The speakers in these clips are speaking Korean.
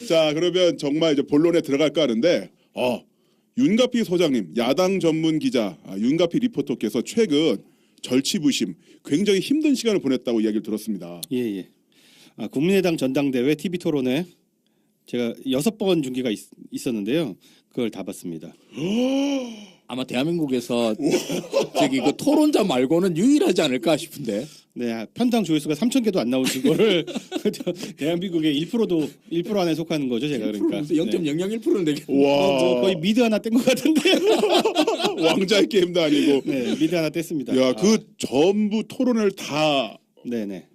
자, 그러면 정말 이제 본론에 들어갈까 하는데 윤가피 소장님, 야당 전문 기자 윤가피 리포터께서 최근 절치부심 굉장히 힘든 시간을 보냈다고 이야기를 들었습니다. 예. 국민의당 전당대회 TV 토론회 제가 6번 중계가 있었는데요. 그걸 다 봤습니다. 아마 대한민국에서 저기 그 토론자 말고는 유일하지 않을까 싶은데. 네, 편당 조회수가 3,000개도 안 나온 그거를 대한민국의 1% 안에 속하는 거죠, 제가 그러니까. 0.001%는 되겠. 와, 거의 미드 하나 뗀 것 같은데. 왕자의 게임도 아니고. 네, 미드 하나 뗐습니다. 야, 그 전부 토론을 다. 네네.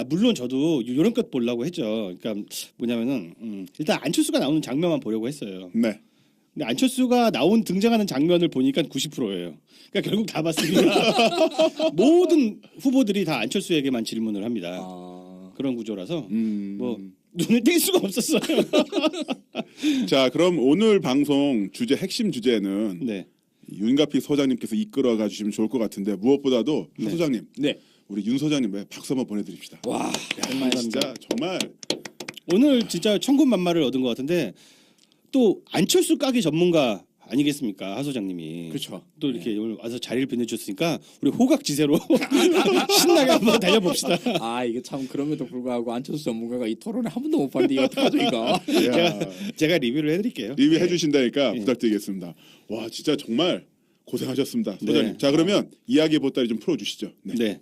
물론 저도 이런 것 보려고 했죠. 그러니까 뭐냐면은 일단 안철수가 나오는 장면만 보려고 했어요. 네. 근데 안철수가 등장하는 장면을 보니까 90%예요. 그러니까 결국 다 봤습니다. 모든 후보들이 다 안철수에게만 질문을 합니다. 그런 구조라서 뭐 눈을 뗄 수가 없었어요. 자, 그럼 오늘 방송 핵심 주제는 네. 윤가피 소장님께서 이끌어가 주시면 좋을 것 같은데 무엇보다도 하 소장님, 네. 우리 윤 소장님 박수 한번 보내드립시다. 와, 야, 진짜 정말 오늘 진짜 천군만마를 얻은 것 같은데 또 안철수 까기 전문가 아니겠습니까, 하 소장님이. 그렇죠. 또 이렇게 오늘 와서 자리를 빛내주셨으니까 우리 호각지세로 신나게 한번 달려봅시다. 이게 참 그럼에도 불구하고 안철수 전문가가 이 토론에 한 번도 못 봤는데 이거 어떡하죠 이거. 제가 리뷰를 해드릴게요. 리뷰해 주신다니까 부탁드리겠습니다. 와, 진짜 정말 고생하셨습니다, 소장님. 네. 자, 그러면 이야기 보따리 좀 풀어주시죠. 네.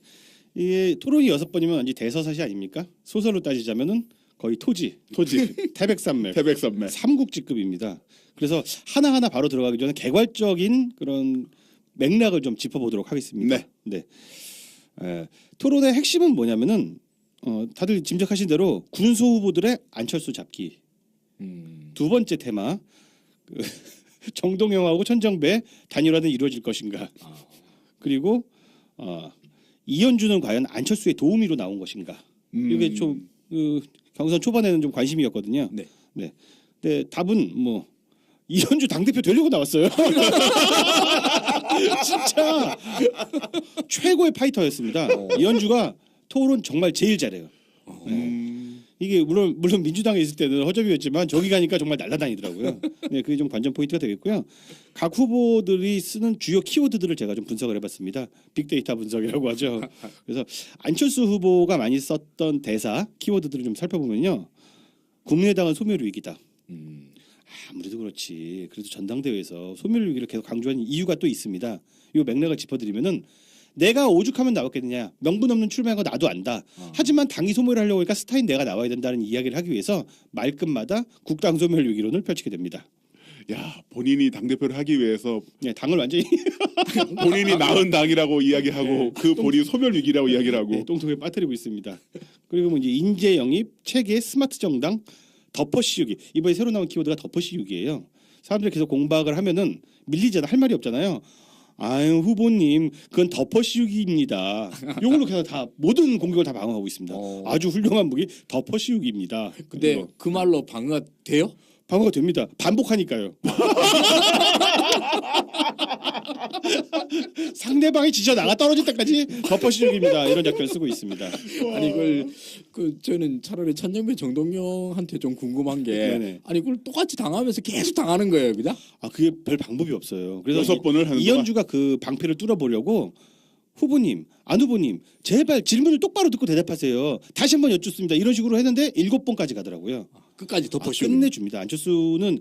이게 토론이 6번이면 완전 대서사시 아닙니까? 소설로 따지자면은 거의 토지, 태백산맥, 삼국지급입니다. 그래서 하나하나 바로 들어가기 전에 개괄적인 그런 맥락을 좀 짚어보도록 하겠습니다. 네. 토론의 핵심은 뭐냐면은 다들 짐작하신 대로 군소 후보들의 안철수 잡기. 두 번째 테마, 정동영하고 천정배 단일화는 이루어질 것인가. 그리고 이현주는 과연 안철수의 도우미로 나온 것인가. 이게 좀 경선 초반에는 좀 관심이었거든요. 네. 근데 답은 뭐 이현주 당대표 되려고 나왔어요. 진짜 최고의 파이터였습니다. 이현주가 토론 정말 제일 잘해요. 이게 물론 민주당에 있을 때는 허접이었지만 저기 가니까 정말 날아다니더라고요. 네, 그게 좀 관전 포인트가 되겠고요. 각 후보들이 쓰는 주요 키워드들을 제가 좀 분석을 해봤습니다. 빅데이터 분석이라고 하죠. 그래서 안철수 후보가 많이 썼던 대사 키워드들을 좀 살펴보면요. 국민의당은 소멸 위기다. 아무래도 그렇지. 그래도 전당대회에서 소멸 위기를 계속 강조하는 이유가 또 있습니다. 이 맥락을 짚어드리면은 내가 오죽하면 나왔겠느냐. 명분 없는 출마한 거 나도 안다. 하지만 당이 소멸을 하려고 하니까 스타인 내가 나와야 된다는 이야기를 하기 위해서 말끝마다 국당 소멸 위기론을 펼치게 됩니다. 야, 본인이 당대표를 하기 위해서 당을 완전히 본인이 낳은 당이라고 이야기하고 그 본인 소멸 위기라고 이야기를 하고 똥통에 빠뜨리고 있습니다. 그리고 뭐 이제 인재 영입, 체계, 스마트 정당, 덮어 씌우기. 이번에 새로 나온 키워드가 덮어 씌우기예요. 사람들이 계속 공박을 하면은 밀리잖아. 할 말이 없잖아요. 아유, 후보님, 그건 덮어 씌우기입니다. 이걸로 그냥 다 모든 공격을 다 방어하고 있습니다. 아주 훌륭한 무기 덮어 씌우기입니다. 근데 그 말로 방어가 돼요? 방어가 됩니다. 반복하니까요. 상대방이 지쳐 나가 떨어질 때까지 덮어 씌우기입니다. 이런 작전을 쓰고 있습니다. 아니 이걸 저는 차라리 천정배 정동영한테 좀 궁금한 게 네네. 아니 그걸 똑같이 당하면서 계속 당하는 거예요, 그죠? 그게 별 방법이 없어요. 그래서 6번을 하는 이현주가 그 방패를 뚫어보려고 후보님, 안 후보님, 제발 질문을 똑바로 듣고 대답하세요. 다시 한번 여쭙습니다. 이런 식으로 했는데 7번까지 가더라고요. 끝까지 덮어씌우고 끝내줍니다. 안철수는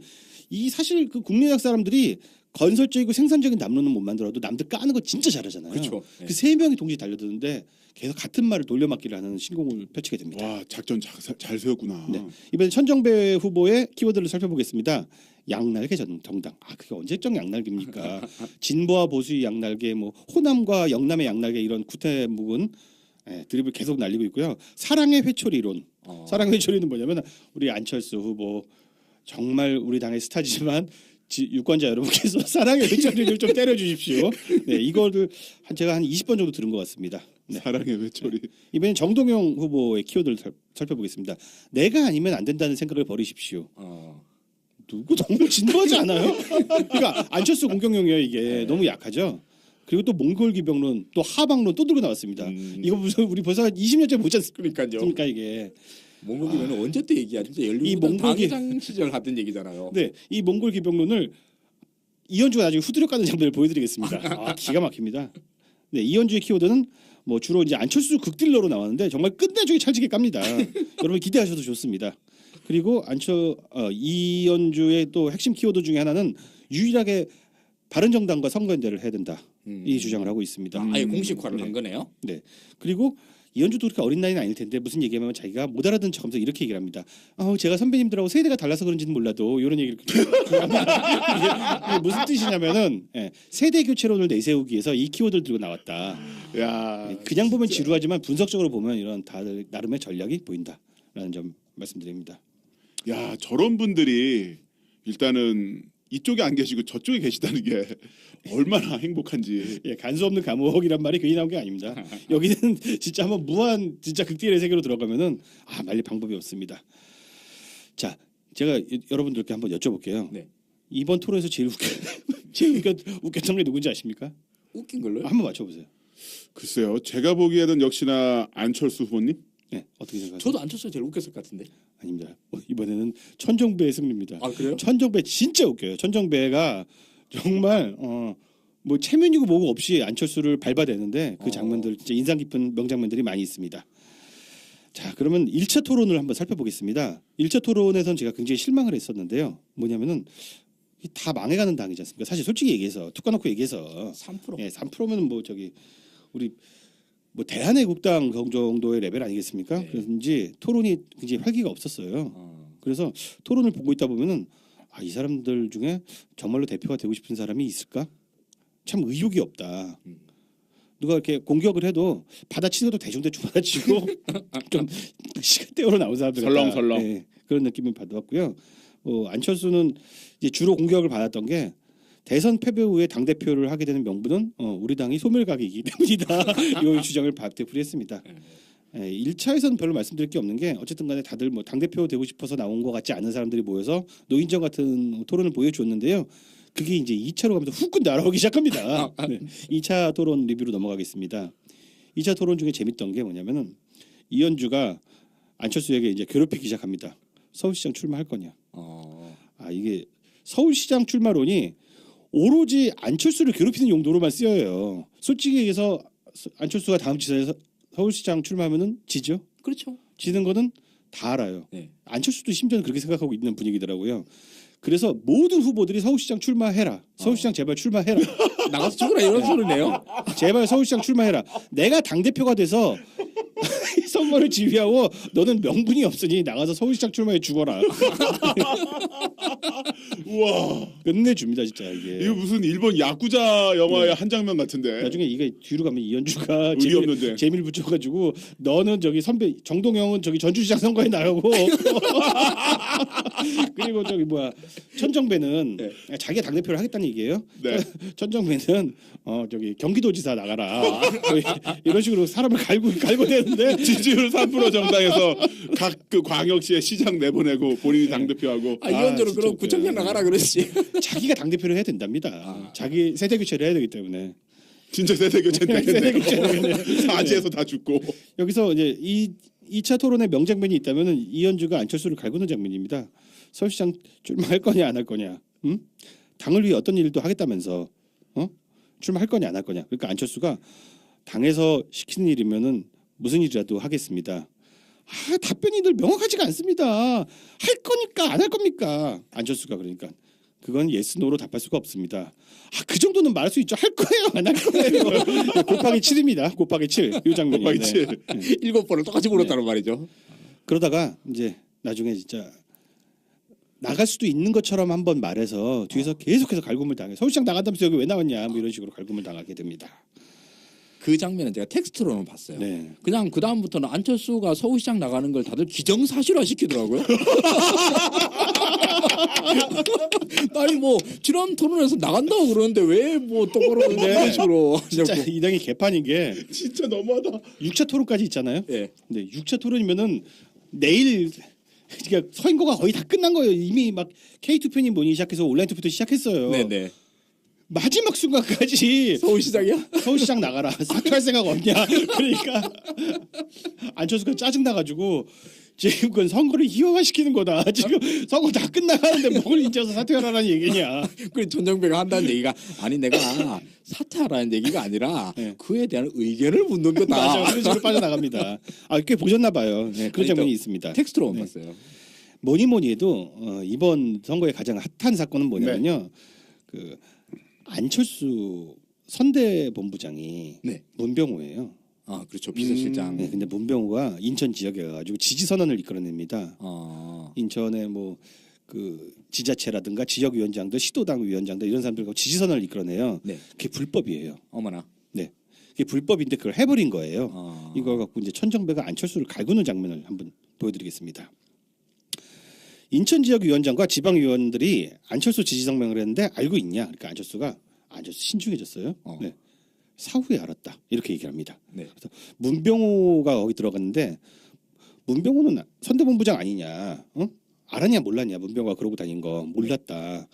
사실 그 국민의당 사람들이 건설적이고 생산적인 담론은 못 만들어도 남들 까는 거 진짜 잘하잖아요. 그렇죠. 그 3명이 동시에 달려드는데 계속 같은 말을 돌려막기를 하는 신공을 펼치게 됩니다. 와, 작전 잘 세웠구나. 네. 이번에 천정배 후보의 키워드를 살펴보겠습니다. 양날개 정당. 그게 언제적 양날개입니까? 진보와 보수의 양날개, 뭐 호남과 영남의 양날개 이런 구태 묵은 드립을 계속 날리고 있고요. 사랑의 회초리론. 사랑의 회초리는 뭐냐면 우리 안철수 후보 정말 우리 당의 스타지만 유권자 여러분께서 사랑의 회초리를 좀 때려주십시오. 네, 이거를 제가 한 20번 정도 들은 것 같습니다. 네. 사랑의 회초리. 이번엔 정동영 후보의 키워드를 살펴보겠습니다. 내가 아니면 안 된다는 생각을 버리십시오. 누구 너무 진부하지 않아요? 그러니까 안철수 공격용이에요 이게. 너무 약하죠. 그리고 또 몽골 기병론, 또 하방론 또 들고 나왔습니다. 이거 무슨 우리 벌써 20년째 보지 않습니까? 그러니까요. 이게 몽골 기병론 언제 때 얘기야? 진짜 이 연루군 몽골 당회장 시절 하던 얘기잖아요. 네, 이 몽골 기병론을 이현주가 나중에 후드려 까는 장면을 보여드리겠습니다. 기가 막힙니다. 네, 이현주의 키워드는 뭐 주로 이제 안철수 극딜러로 나왔는데 정말 끝내주게 찰지게 깝니다. 여러분 기대하셔도 좋습니다. 그리고 이현주의 또 핵심 키워드 중에 하나는 유일하게 바른정당과 선거연대를 해야 된다. 이 주장을 하고 있습니다. 아예 공식화를 한 거네요. 네. 그리고 이현주도 그렇게 어린 나이는 아닐 텐데 무슨 얘기하면 자기가 못 알아듣는 척하면서 이렇게 얘기를 합니다. 제가 선배님들하고 세대가 달라서 그런지는 몰라도 이런 얘기를 합니다. 이게 무슨 뜻이냐면은 세대 교체론을 내세우기 위해서 이 키워드를 들고 나왔다. 야, 그냥 보면 지루하지만 분석적으로 보면 이런 다들 나름의 전략이 보인다라는 점 말씀드립니다. 야, 저런 분들이 일단은 이쪽에 안 계시고 저쪽에 계시다는 게 얼마나 행복한지. 예, 간수 없는 감옥이란 말이 괜히 나온 게 아닙니다. 여기는 진짜 한번 무한 진짜 극딜의 세계로 들어가면은 말릴 방법이 없습니다. 자, 제가 여러분들께 한번 여쭤볼게요. 네. 이번 토론에서 제일 웃겼던 게 누군지 아십니까? 웃긴 걸로요? 한번 맞춰보세요. 글쎄요, 제가 보기에는 역시나 안철수 후보님. 네, 어떻게 생각하세요? 저도 안철수가 제일 웃겼을 것 같은데. 아닙니다. 이번에는 천정배의 승리입니다. 아 그래요? 천정배 진짜 웃겨요. 천정배가 정말 뭐 체면이고 뭐고 없이 안철수를 밟아대는데 그 장면들 진짜 인상 깊은 명장면들이 많이 있습니다. 자, 그러면 1차 토론을 한번 살펴보겠습니다. 1차 토론에선 제가 굉장히 실망을 했었는데요. 뭐냐면은 다 망해가는 당이지 않습니까? 사실 솔직히 얘기해서 툭 까놓고 얘기해서 3%. 예, 3%면은 뭐 우리 뭐 대한애국당 정도의 레벨 아니겠습니까? 네. 그런지 토론이 굉장히 활기가 없었어요. 그래서 토론을 보고 있다 보면은 이 사람들 중에 정말로 대표가 되고 싶은 사람이 있을까? 참 의욕이 없다. 누가 이렇게 공격을 해도 받아치는 것도 대충대충 받아치고 좀 시간대로 나온 사람들 설렁설렁. 네, 그런 느낌을 받았고요. 안철수는 이제 주로 공격을 받았던 게 대선 패배 후에 당 대표를 하게 되는 명분은 우리 당이 소멸각이기 때문이다. 이 주장을 되풀이했습니다. 1차에서는 별로 말씀드릴 게 없는 게 어쨌든 간에 다들 뭐 당 대표 되고 싶어서 나온 것 같지 않은 사람들이 모여서 노인정 같은 토론을 보여줬는데요. 그게 이제 2차로 가면서 후끈 날아오기 시작합니다. 네. 2차 토론 리뷰로 넘어가겠습니다. 2차 토론 중에 재밌던 게 뭐냐면은 이현주가 안철수에게 이제 괴롭히기 시작합니다. 서울시장 출마할 거냐? 이게 서울시장 출마론이 오로지 안철수를 괴롭히는 용도로만 쓰여요. 솔직히 얘기해서 안철수가 다음 지사에서 서울시장 출마하면은 지죠. 그렇죠. 지는 거는 다 알아요. 네. 안철수도 심지어는 그렇게 생각하고 있는 분위기더라고요. 그래서 모든 후보들이 서울시장 출마해라. 서울시장 제발 출마해라. 나가서 죽으라 이런 소리네요. 제발 서울시장 출마해라. 내가 당대표가 돼서 선거를 지휘하고 너는 명분이 없으니 나가서 서울시장 출마해 죽어라. 우와, 끝내줍니다 진짜 이게. 이거 무슨 일본 야쿠자 영화의 한 장면 같은데. 나중에 이게 뒤로 가면 이현주가 의리 없는데. 재미를 붙여가지고 너는 저기 선배 정동영은 저기 전주시장 선거에 나가고 그리고 저기 천정배는 자기가 당대표를 하겠다는 얘기예요. 네. 천정배는 저기 경기도지사 나가라. 이런 식으로 사람을 갈고 되는데 지지율 3% 정당에서 각 그 광역시에 시장 내보내고 본인이 당대표하고. 이현주는 진짜 그럼 구청장 나가라 그러지. 자기가 당대표를 해야 된답니다. 자기 세대 교체를 해야 되기 때문에. 진짜 세대 교체 세대 교체 되겠네요. 사지에서 다 죽고. 여기서 이제 2차 토론의 명장면이 있다면은 이현주가 안철수를 갈구는 장면입니다. 서울시장 출마할 거냐 안 할 거냐. 응? 당을 위해 어떤 일도 하겠다면서 출마할 거냐 안 할 거냐. 그러니까 안철수가 당에서 시키는 일이면은 무슨 일이라도 하겠습니다. 답변이 늘 명확하지가 않습니다. 할 거니까 안 할 겁니까? 안철수가 그러니까 그건 예스 노로 답할 수가 없습니다. 그 정도는 말할 수 있죠. 할 거예요 안 할 거예요. 곱하기 7입니다. 곱하기 7. 이 장면이. 곱하기 7. 7번을 똑같이 물었다는 말이죠. 그러다가 이제 나중에 진짜 나갈 수도 있는 것처럼 한번 말해서 뒤에서 계속해서 갈굼을 당해. 서울시장 나간다면서 여기 왜 나왔냐 뭐 이런 식으로 갈굼을 당하게 됩니다. 그 장면은 제가 텍스트로는 봤어요. 네. 그냥 그 다음부터는 안철수가 서울시장 나가는 걸 다들 기정사실화 시키더라고요. 아니 뭐 지난 토론에서 나간다고 그러는데 왜 뭐 똑바로 이런 식으로 진짜 이 당이 개판인 게 진짜 너무하다. 6차 토론까지 있잖아요. 예. 근데 6차 토론이면은 내일 그러니까 선거가 거의 다 끝난 거예요. 이미 막 K2편이 뭐니 시작해서 온라인 투표도 시작했어요. 네네. 마지막 순간까지 서울시장이야? 서울시장 나가라. 사퇴할 생각 없냐. 그러니까 안철수가 짜증 나가지고 지금 그건 선거를 희화화시키는 거다. 지금 선거 다 끝나가는데 뭘 이제 와서 사퇴하라는 얘기냐. 그 전정배가 한다는 얘기가 아니 내가 사퇴하라는 얘기가 아니라 네. 그에 대한 의견을 묻는 거다. 맞아요. 그런 식으로 빠져나갑니다. 꽤 보셨나 봐요. 네, 그런 아니, 장면이 또 있습니다. 텍스트로 못 네. 봤어요. 뭐니 해도 이번 선거의 가장 핫한 사건은 뭐냐면요. 그 안철수 선대본부장이 네. 문병호예요. 아 그렇죠 비서실장. 네, 근데 문병호가 인천 지역에 가가지고 지지 선언을 이끌어냅니다. 인천의 뭐 그 지자체라든가 지역위원장들, 시도당 위원장들 이런 사람들과 지지 선언을 이끌어내요. 네. 그게 불법이에요. 어머나. 네, 그게 불법인데 그걸 해버린 거예요. 아. 이걸 갖고 이제 천정배가 안철수를 갈구는 장면을 한번 보여드리겠습니다. 인천 지역 위원장과 지방 위원들이 안철수 지지 성명을 했는데 알고 있냐? 그러니까 안철수가 신중해졌어요. 네. 사후에 알았다 이렇게 얘기를 합니다. 네. 그래서 문병호가 거기 들어갔는데 문병호는 선대본부장 아니냐? 어? 알았냐 몰랐냐? 문병호가 그러고 다닌 거 몰랐다.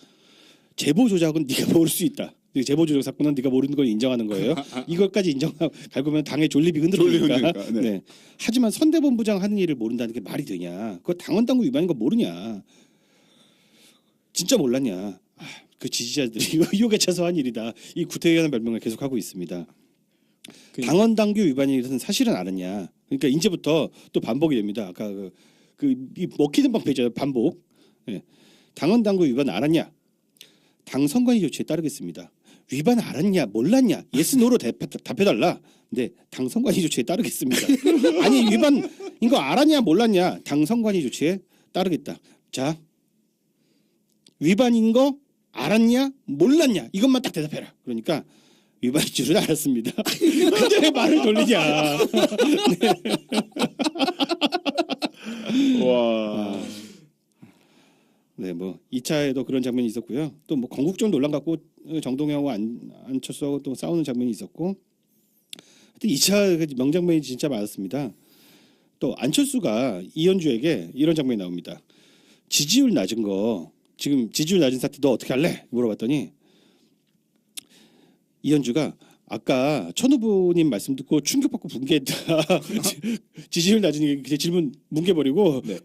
제보 조작은 네가 모를 수 있다. 제보 조작 사건은 네가 모르는 걸 인정하는 거예요. 이것까지 인정하고 갈거면 당의 존립이 흔들리니까. 네. 네. 하지만 선대본부장 하는 일을 모른다는 게 말이 되냐? 그거 당원당규 위반인 거 모르냐? 진짜 몰랐냐? 그 지지자들이 의혹에 차서 한 일이다. 이 구태의하는 별명을 계속하고 있습니다. 당원 당규 위반이 사실은 알았냐? 그러니까 이제부터 또 반복이 됩니다. 아까 이 먹히는 방패죠. 반복. 네. 당원 당규 위반 알았냐? 당 선관위 조치에 따르겠습니다. 위반 알았냐? 몰랐냐? 예스 노로 답해달라. 네, 당 선관위 조치에 따르겠습니다. 아니 위반인 거 알았냐? 몰랐냐? 당 선관위 조치에 따르겠다. 자, 위반인 거 알았냐? 몰랐냐? 이것만 딱 대답해라. 그러니까 위반인 줄은 알았습니다. 근데 왜 말을 돌리냐? 와. 네, 뭐 2차에도 그런 장면이 있었고요. 또 뭐 건국정 논란 갖고 정동영하고 안철수하고 또 싸우는 장면이 있었고. 하여튼 2차 명장면이 진짜 많았습니다. 또 안철수가 이현주에게 이런 장면이 나옵니다. 지지율 낮은 거 지금 지지율 낮은 사태 너 어떻게 할래? 물어봤더니 이현주가 아까 천 후보님 말씀 듣고 충격받고 붕괴했다. 지지율 낮은 게 질문 뭉개버리고 네.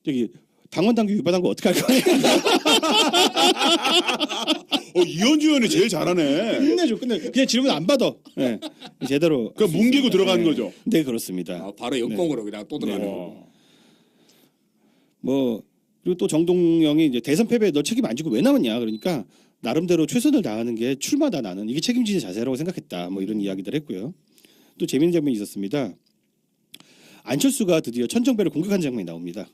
저기 당원 당규 위반한 거 어떻게 할 거야? 이현주 의원이 제일 잘하네. 끝내줘, 끝내. 그냥 질문 안 받아. 네. 제대로. 그러니까 뭉개고 들어가는 거죠. 네, 그렇습니다. 바로 역공으로 그냥 또 들어가는 네. 거. 뭐 그리고 또 정동영이 이제 대선 패배에 너 책임 안 지고 왜 나왔냐? 그러니까 나름대로 최선을 다하는 게 출마다 나는 이게 책임지는 자세라고 생각했다. 뭐 이런 이야기들 했고요. 또 재미있는 장면이 있었습니다. 안철수가 드디어 천정배를 공격한 장면이 나옵니다.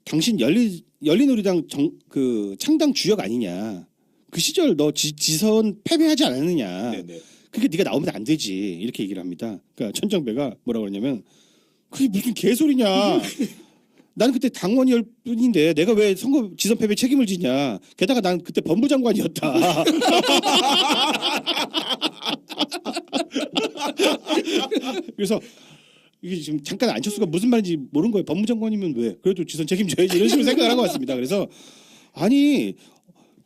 당신 열린우리당 그 창당 주역 아니냐? 그 시절 너 지선 패배하지 않았느냐? 네네. 그게 네가 나오면 안 되지 이렇게 얘기를 합니다. 그러니까 천정배가 뭐라고 그러냐면 그게 무슨 개소리냐? 나는 그때 당원이었 뿐인데 내가 왜 선거 지선 패배 책임을 지냐? 게다가 난 그때 법무장관이었다. 그래서 이게 지금 잠깐 안철수가 무슨 말인지 모르는 거예요. 법무장관이면 왜? 그래도 지선 책임져야지 이런 식으로 생각을 한 것 같습니다. 그래서 아니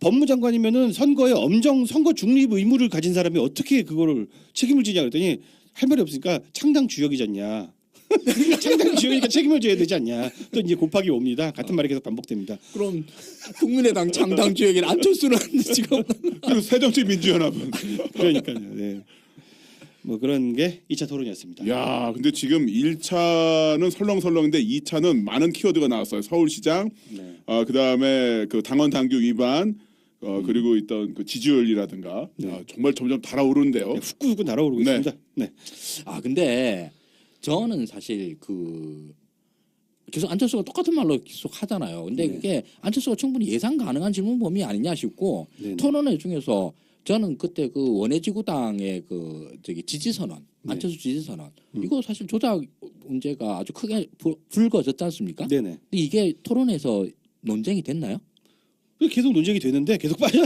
법무장관이면은 선거에 엄정 선거 중립 의무를 가진 사람이 어떻게 그거를 책임을 지냐 그랬더니 할 말이 없으니까 창당 주역이잖냐. 창당 주역이니까 책임을 져야 되지 않냐. 또 이제 곱하기 5입니다. 같은 말이 계속 반복됩니다. 그럼 국민의당 창당 주역인 안철수는 지금 그리고 새정치민주연합은. 그러니까요. 네. 뭐 그런 게 2차 토론이었습니다. 야, 근데 지금 1차는 설렁설렁인데 2차는 많은 키워드가 나왔어요. 서울시장, 네. 그다음에 그 당원 당규 위반, 그리고 있던 그 지지율이라든가 정말 점점 달아오르는데요. 네, 후끈후끈 날아오르고 네. 있습니다. 네. 근데 저는 사실 계속 안철수가 똑같은 말로 계속 하잖아요. 근데 그게 안철수가 충분히 예상 가능한 질문 범위 아니냐 싶고 네네. 토론회 중에서 저는 그때 그 원해지구당의 지지선언, 안철수 지지선언 이거 사실 조작 문제가 아주 크게 불거졌지 않습니까? 네네. 근데 이게 토론에서 논쟁이 됐나요? 계속 논쟁이 되는데 계속 빠져.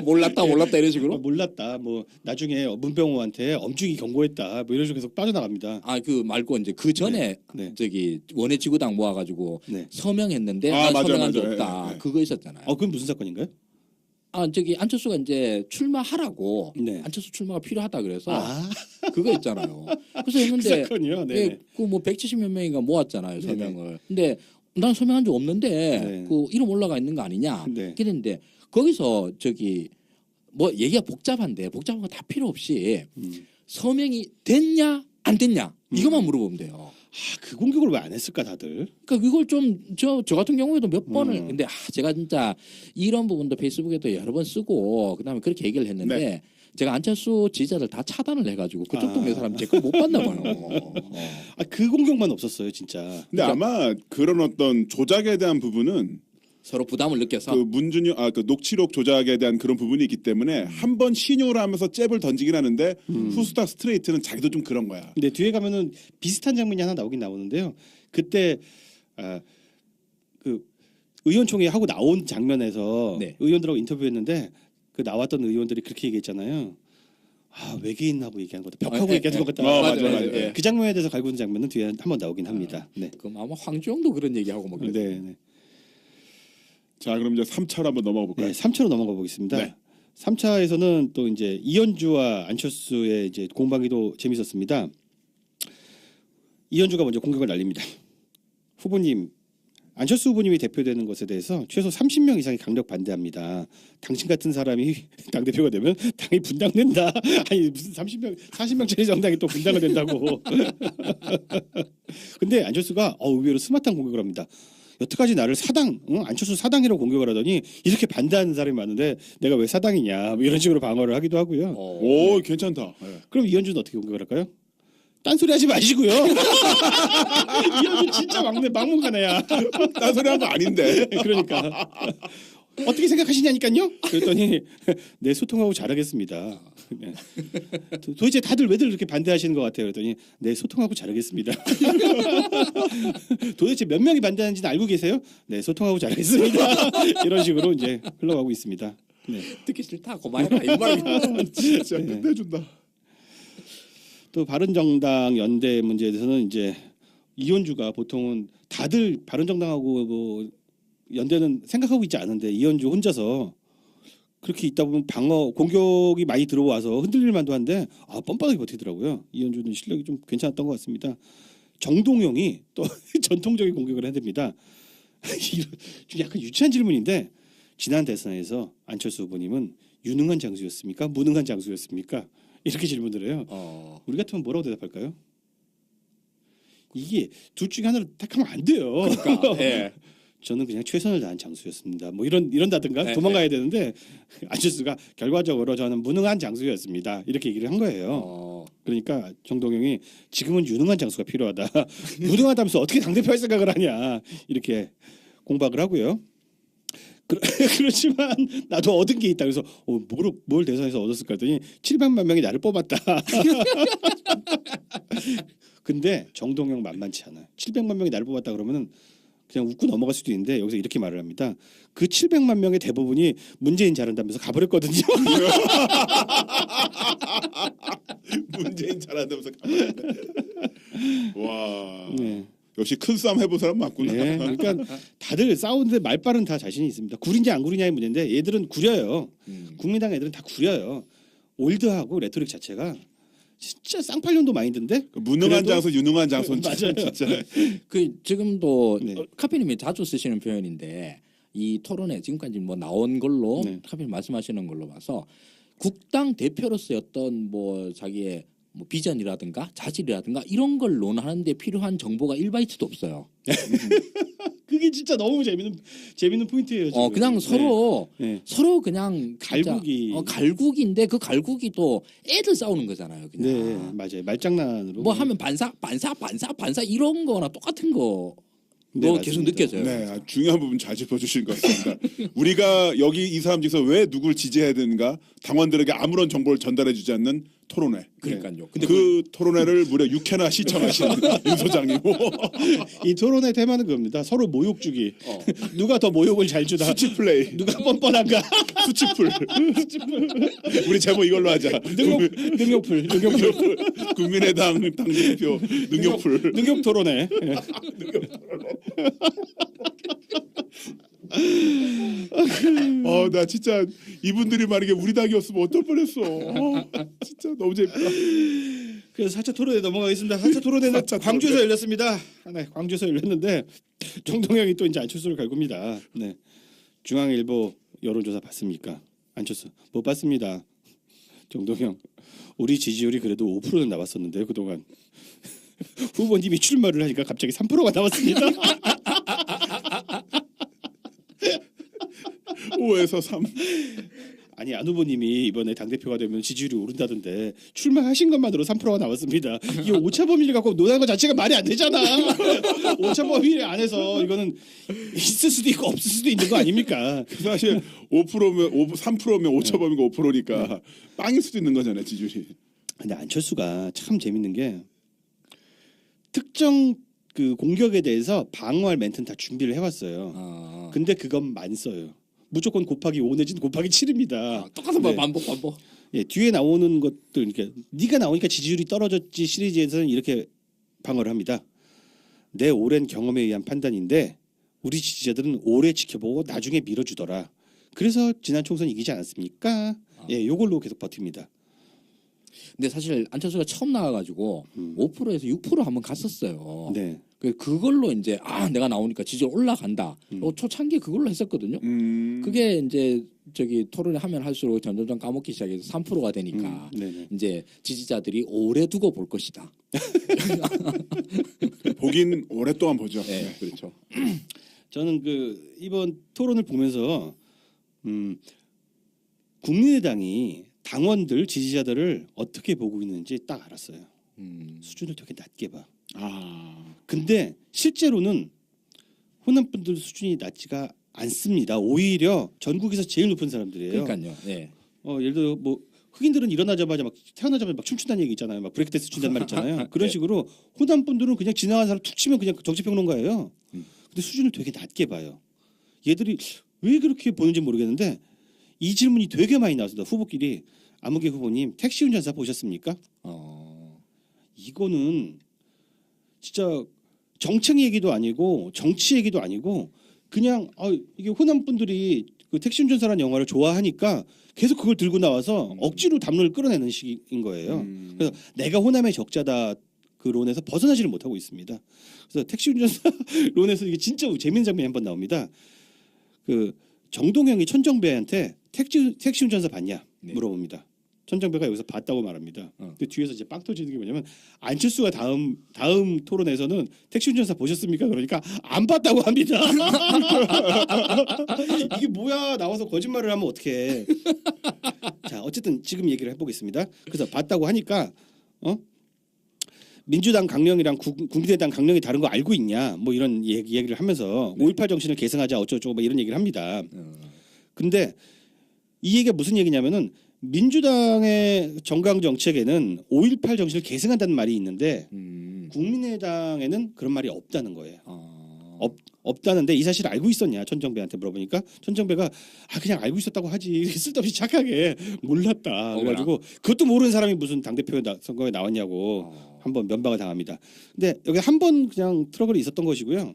몰랐다 이런 식으로? 몰랐다. 뭐 나중에 문병호한테 엄중히 경고했다. 뭐 이런 식으로 계속 빠져나갑니다. 그 말고 이제 그 전에 네. 원해지구당 모아가지고 네. 서명했는데 맞아요, 서명한 적 맞아요. 없다. 네, 네. 그거 있었잖아요. 그건 무슨 사건인가요? 안철수가 이제 출마하라고 네. 안철수 출마가 필요하다 그래서 그거 있잖아요. 그래서 했는데 사건이요. 네. 예, 그뭐 170몇 명인가 모았잖아요 네네. 서명을. 근데 난 서명한 적 없는데 네. 그 이름 올라가 있는 거 아니냐. 네. 그랬는데 거기서 저기 뭐 얘기가 복잡한데 복잡한 거 다 필요 없이 서명이 됐냐 안 됐냐 이것만 물어보면 돼요. 아, 그 공격을 왜 안 했을까 다들? 그러니까 이걸 좀 저 같은 경우에도 몇 번을 음. 근데 제가 진짜 이런 부분도 페이스북에도 여러 번 쓰고 그다음에 그렇게 얘기를 했는데 네. 제가 안철수 지지자들 다 차단을 해가지고 그쪽 아. 동네 사람 제 걸 못 봤나 봐요. 아, 그 공격만 없었어요 진짜. 근데 아마 그런 어떤 조작에 대한 부분은 서로 부담을 느껴서 그 그 녹취록 조작에 대한 그런 부분이 있기 때문에 한 번 신용을 하면서 잽을 던지긴 하는데 후스타 스트레이트는 자기도 좀 그런 거야. 근데 뒤에 가면은 비슷한 장면이 하나 나오긴 나오는데요. 그때 그 의원총회 하고 나온 장면에서 네. 의원들하고 인터뷰했는데 그 나왔던 의원들이 그렇게 얘기했잖아요. 아, 외계인하고 얘기하는 거다. 벽하고 얘기하는 것 같다. 맞아, 맞아. 예. 그 장면에 대해서 갈고 있는 장면은 뒤에 한번 나오긴 합니다. 네. 그럼 아마 황주영도 그런 얘기하고 뭐 그랬어요. 네, 네. 자, 그럼 이제 3차로 한번 넘어가 볼까요? 네, 3차로 넘어가 보겠습니다. 네. 3차에서는 또 이제 이현주와 안철수의 이제 공방기도 재밌었습니다. 이현주가 먼저 공격을 날립니다. 후보님, 안철수 후보님이 대표되는 것에 대해서 최소 30명 이상이 강력 반대합니다. 당신 같은 사람이 당대표가 되면 당이 분당된다. 아니 무슨 30명, 40명짜리 정당이 또 분당을 된다고. 근데 안철수가 의외로 스마트한 공격을 합니다. 여태까지 나를 사당, 안철수 사당이라고 공격을 하더니 이렇게 반대하는 사람이 많은데 내가 왜 사당이냐 뭐 이런 식으로 방어를 하기도 하고요. 오, 괜찮다. 네. 그럼 이현주는 어떻게 공격을 할까요? 딴소리 하지 마시고요. 이현주 진짜 막문가네야. 딴 소리 한 거 아닌데. 그러니까 어떻게 생각하시냐니까요? 그랬더니 네, 소통하고 잘하겠습니다. 네. 도대체 다들 왜들 이렇게 반대하시는 것 같아요? 그랬더니 네, 소통하고 잘하겠습니다. 도대체 몇 명이 반대하는지는 알고 계세요? 네, 소통하고 잘하겠습니다. 이런 식으로 이제 흘러가고 있습니다. 네. 듣기 싫다 고마워라 이 말이. 진짜 끝내준다. 또 바른정당 연대 문제에 대해서는 이제 이현주가 보통은 다들 바른정당하고 뭐 연대는 생각하고 있지 않은데 이현주 혼자서 그렇게 있다 보면 방어 공격이 많이 들어와서 흔들릴 만도 한데 뻔뻔하게 버티더라고요. 이현주는 실력이 좀 괜찮았던 것 같습니다. 정동영이 또 전통적인 공격을 해야 됩니다. 좀 약간 유치한 질문인데 지난 대선에서 안철수 후보님은 유능한 장수였습니까? 무능한 장수였습니까? 이렇게 질문을 해요. 우리 같으면 뭐라고 대답할까요? 이게 둘 중에 하나를 택하면 안 돼요. 그러니까, 예. 저는 그냥 최선을 다한 장수였습니다. 뭐 이런다든가 네, 도망가야 되는데 안철수가 결과적으로 저는 무능한 장수였습니다. 이렇게 얘기를 한 거예요. 그러니까 정동영이 지금은 유능한 장수가 필요하다. 무능하다면서 어떻게 당대표 할 생각을 하냐 이렇게 공박을 하고요. 그렇지만 나도 얻은 게 있다. 그래서 뭘 대선에서 얻었을까 했더니 700만 명이 나를 뽑았다. 근데 정동영 만만치 않아요. 700만 명이 나를 뽑았다 그러면은 그냥 웃고 넘어갈 수도 있는데 여기서 이렇게 말을 합니다. 그 700만 명의 대부분이 문재인 잘한다면서 가버렸거든요. 문재인 잘한다면서 가만히. 와. 네. 역시 큰 싸움 해본 사람 맞구나. 네, 그러니까 다들 싸우는데 말빨은 다 자신이 있습니다. 구린지 안 구리냐의 문제인데 얘들은 구려요. 국민당 애들은 다 구려요. 올드하고 레토릭 자체가 진짜 쌍팔년도 마인드인데 무능한 그래도- 장소, 유능한 장소는 맞아요. 진짜. 그 지금도 네. 카피님이 자주 쓰시는 표현인데 이 토론에 지금까지 뭐 나온 걸로 네. 카피님 말씀하시는 걸로 봐서 국당 대표로서의 어떤 뭐 자기의 뭐 비전이라든가 자질이라든가 이런 걸 논하는데 필요한 정보가 1바이트도 없어요. 그게 진짜 너무 재밌는 포인트예요. 지금. 그냥 네. 서로 네. 그냥 진짜, 갈구기. 갈구기인데 그 갈구기 또 애들 싸우는 거잖아요. 그냥. 네, 맞아요. 말장난으로 뭐 하면 반사 이런 거나 똑같은 거. 네, 너 계속 맞습니다. 느껴져요. 네, 중요한 부분 잘 짚어주신 것 같습니다. 우리가 여기 이 사람 중에서 왜 누굴 지지해야 되는가 당원들에게 아무런 정보를 전달해주지 않는 토론회. 그러니까요. 근데 그 토론회를 무려 6회나 시청하신 윤 소장이고 이 토론의 테마는 그겁니다. 서로 모욕 주기. 누가 더 모욕을 잘 주다. 수치 플레이, 누가 뻔뻔한가. 수치풀. 우리 제목 이걸로 하자. 능욕풀. 국민의당 당대표 능욕풀. 능욕 토론회. 나 진짜 이분들이 만약에 우리 당이었으면 어떨 뻔했어. 진짜 너무 재밌다. 그래서 4차 토론에 넘어가겠습니다. 4차 토론회는 4차 광주에서 열렸습니다. 네, 광주에서 열렸는데 정동영이 또 이제 안철수를 갈굽니다. 네, 중앙일보 여론조사 봤습니까? 안철수 못 봤습니다. 정동영 우리 지지율이 그래도 5%는 나왔었는데요 그동안 후보님이 출마를 하니까 갑자기 3%가 나왔습니다. 5에서 3. 아니 안 후보님이 이번에 당대표가 되면 지지율이 오른다던데 출마하신 것만으로 3%가 나왔습니다. 이 오차범위를 갖고 논하는 것 자체가 말이 안 되잖아. 오차범위 안에서 이거는 있을 수도 있고 없을 수도 있는 거 아닙니까? 사실 5%면 3%면 오차범위가 5%니까 빵일 수도 있는 거잖아요 지지율이. 근데 안철수가 참 재밌는 게 특정 그 공격에 대해서 방어할 멘트는 다 준비를 해왔어요. 아, 근데 그것만 써요. 무조건 곱하기 5 내지는 곱하기 7입니다. 똑같은 네. 반복. 예, 뒤에 나오는 것들 그러니까 네가 나오니까 지지율이 떨어졌지 시리즈에서는 이렇게 방어를 합니다. 내 오랜 경험에 의한 판단인데 우리 지지자들은 오래 지켜보고 나중에 밀어주더라. 그래서 지난 총선 이기지 않았습니까? 예, 요걸로 계속 버팁니다. 근데 사실 안철수가 처음 나와가지고 5%에서 6% 한번 갔었어요. 네. 그걸로 이제 내가 나오니까 지지율 올라간다. 초창기 그걸로 했었거든요. 그게 이제 저기 토론을 하면 할수록 점점 까먹기 시작해서 3%가 되니까 네네. 이제 지지자들이 오래 두고 볼 것이다. 보긴 오랫동안 보죠. 네, 그렇죠. 저는 그 이번 토론을 보면서 국민의당이 당원들 지지자들을 어떻게 보고 있는지 딱 알았어요. 수준을 되게 낮게 봐. 근데 실제로는 호남 분들 수준이 낮지가 않습니다. 오히려 전국에서 제일 높은 사람들이에요. 그러니까요. 네. 예를 들어 뭐 흑인들은 일어나자마자 막 태어나자마자 막 춤춘다는 얘기 있잖아요. 막 브레이크 댄스 춘다는 말 있잖아요. 그런 네. 식으로 호남 분들은 그냥 지나가는 사람 툭 치면 그냥 정치평론가예요. 근데 수준을 되게 낮게 봐요. 얘들이 왜 그렇게 보는지 모르겠는데 이 질문이 되게 많이 나왔습니다. 후보끼리 아무개 후보님 택시 운전사 보셨습니까? 이거는 진짜 정책 얘기도 아니고 정치 얘기도 아니고 그냥 이게 호남 분들이 그 택시 운전사라는 영화를 좋아하니까 계속 그걸 들고 나와서 억지로 담론을 끌어내는 식인 거예요. 그래서 내가 호남의 적자다 그 론에서 벗어나지를 못하고 있습니다. 그래서 택시 운전사 론에서 이게 진짜 재밌는 장면이 한번 나옵니다. 그 정동영이 천정배한테 택시 운전사 봤냐 물어봅니다. 천정배가 여기서 봤다고 말합니다. 근데 뒤에서 이제 빵 터지는 게 뭐냐면 안철수가 다음 토론에서는 택시 운전사 보셨습니까? 그러니까 안 봤다고 합니다. 이게 뭐야? 나와서 거짓말을 하면 어떡해? 자, 어쨌든 지금 얘기를 해보겠습니다. 그래서 봤다고 하니까 민주당 강령이랑 국민의당 강령이 다른 거 알고 있냐? 뭐 이런 얘기를 하면서 5.18 정신을 계승하자 어쩌고저쩌고 막 이런 얘기를 합니다. 근데 이 얘기가 무슨 얘기냐면은 민주당의 정강 정책에는 5.18 정신을 계승한다는 말이 있는데 국민의당에는 그런 말이 없다는 거예요. 없다는데 이 사실을 알고 있었냐 천정배한테 물어보니까 천정배가 그냥 알고 있었다고 하지 쓸데없이 착하게 몰랐다. 그래가지고 그것도 모르는 사람이 무슨 당대표 선거에 나왔냐고 한번 면박을 당합니다. 근데 여기 한 번 그냥 트러블이 있었던 것이고요.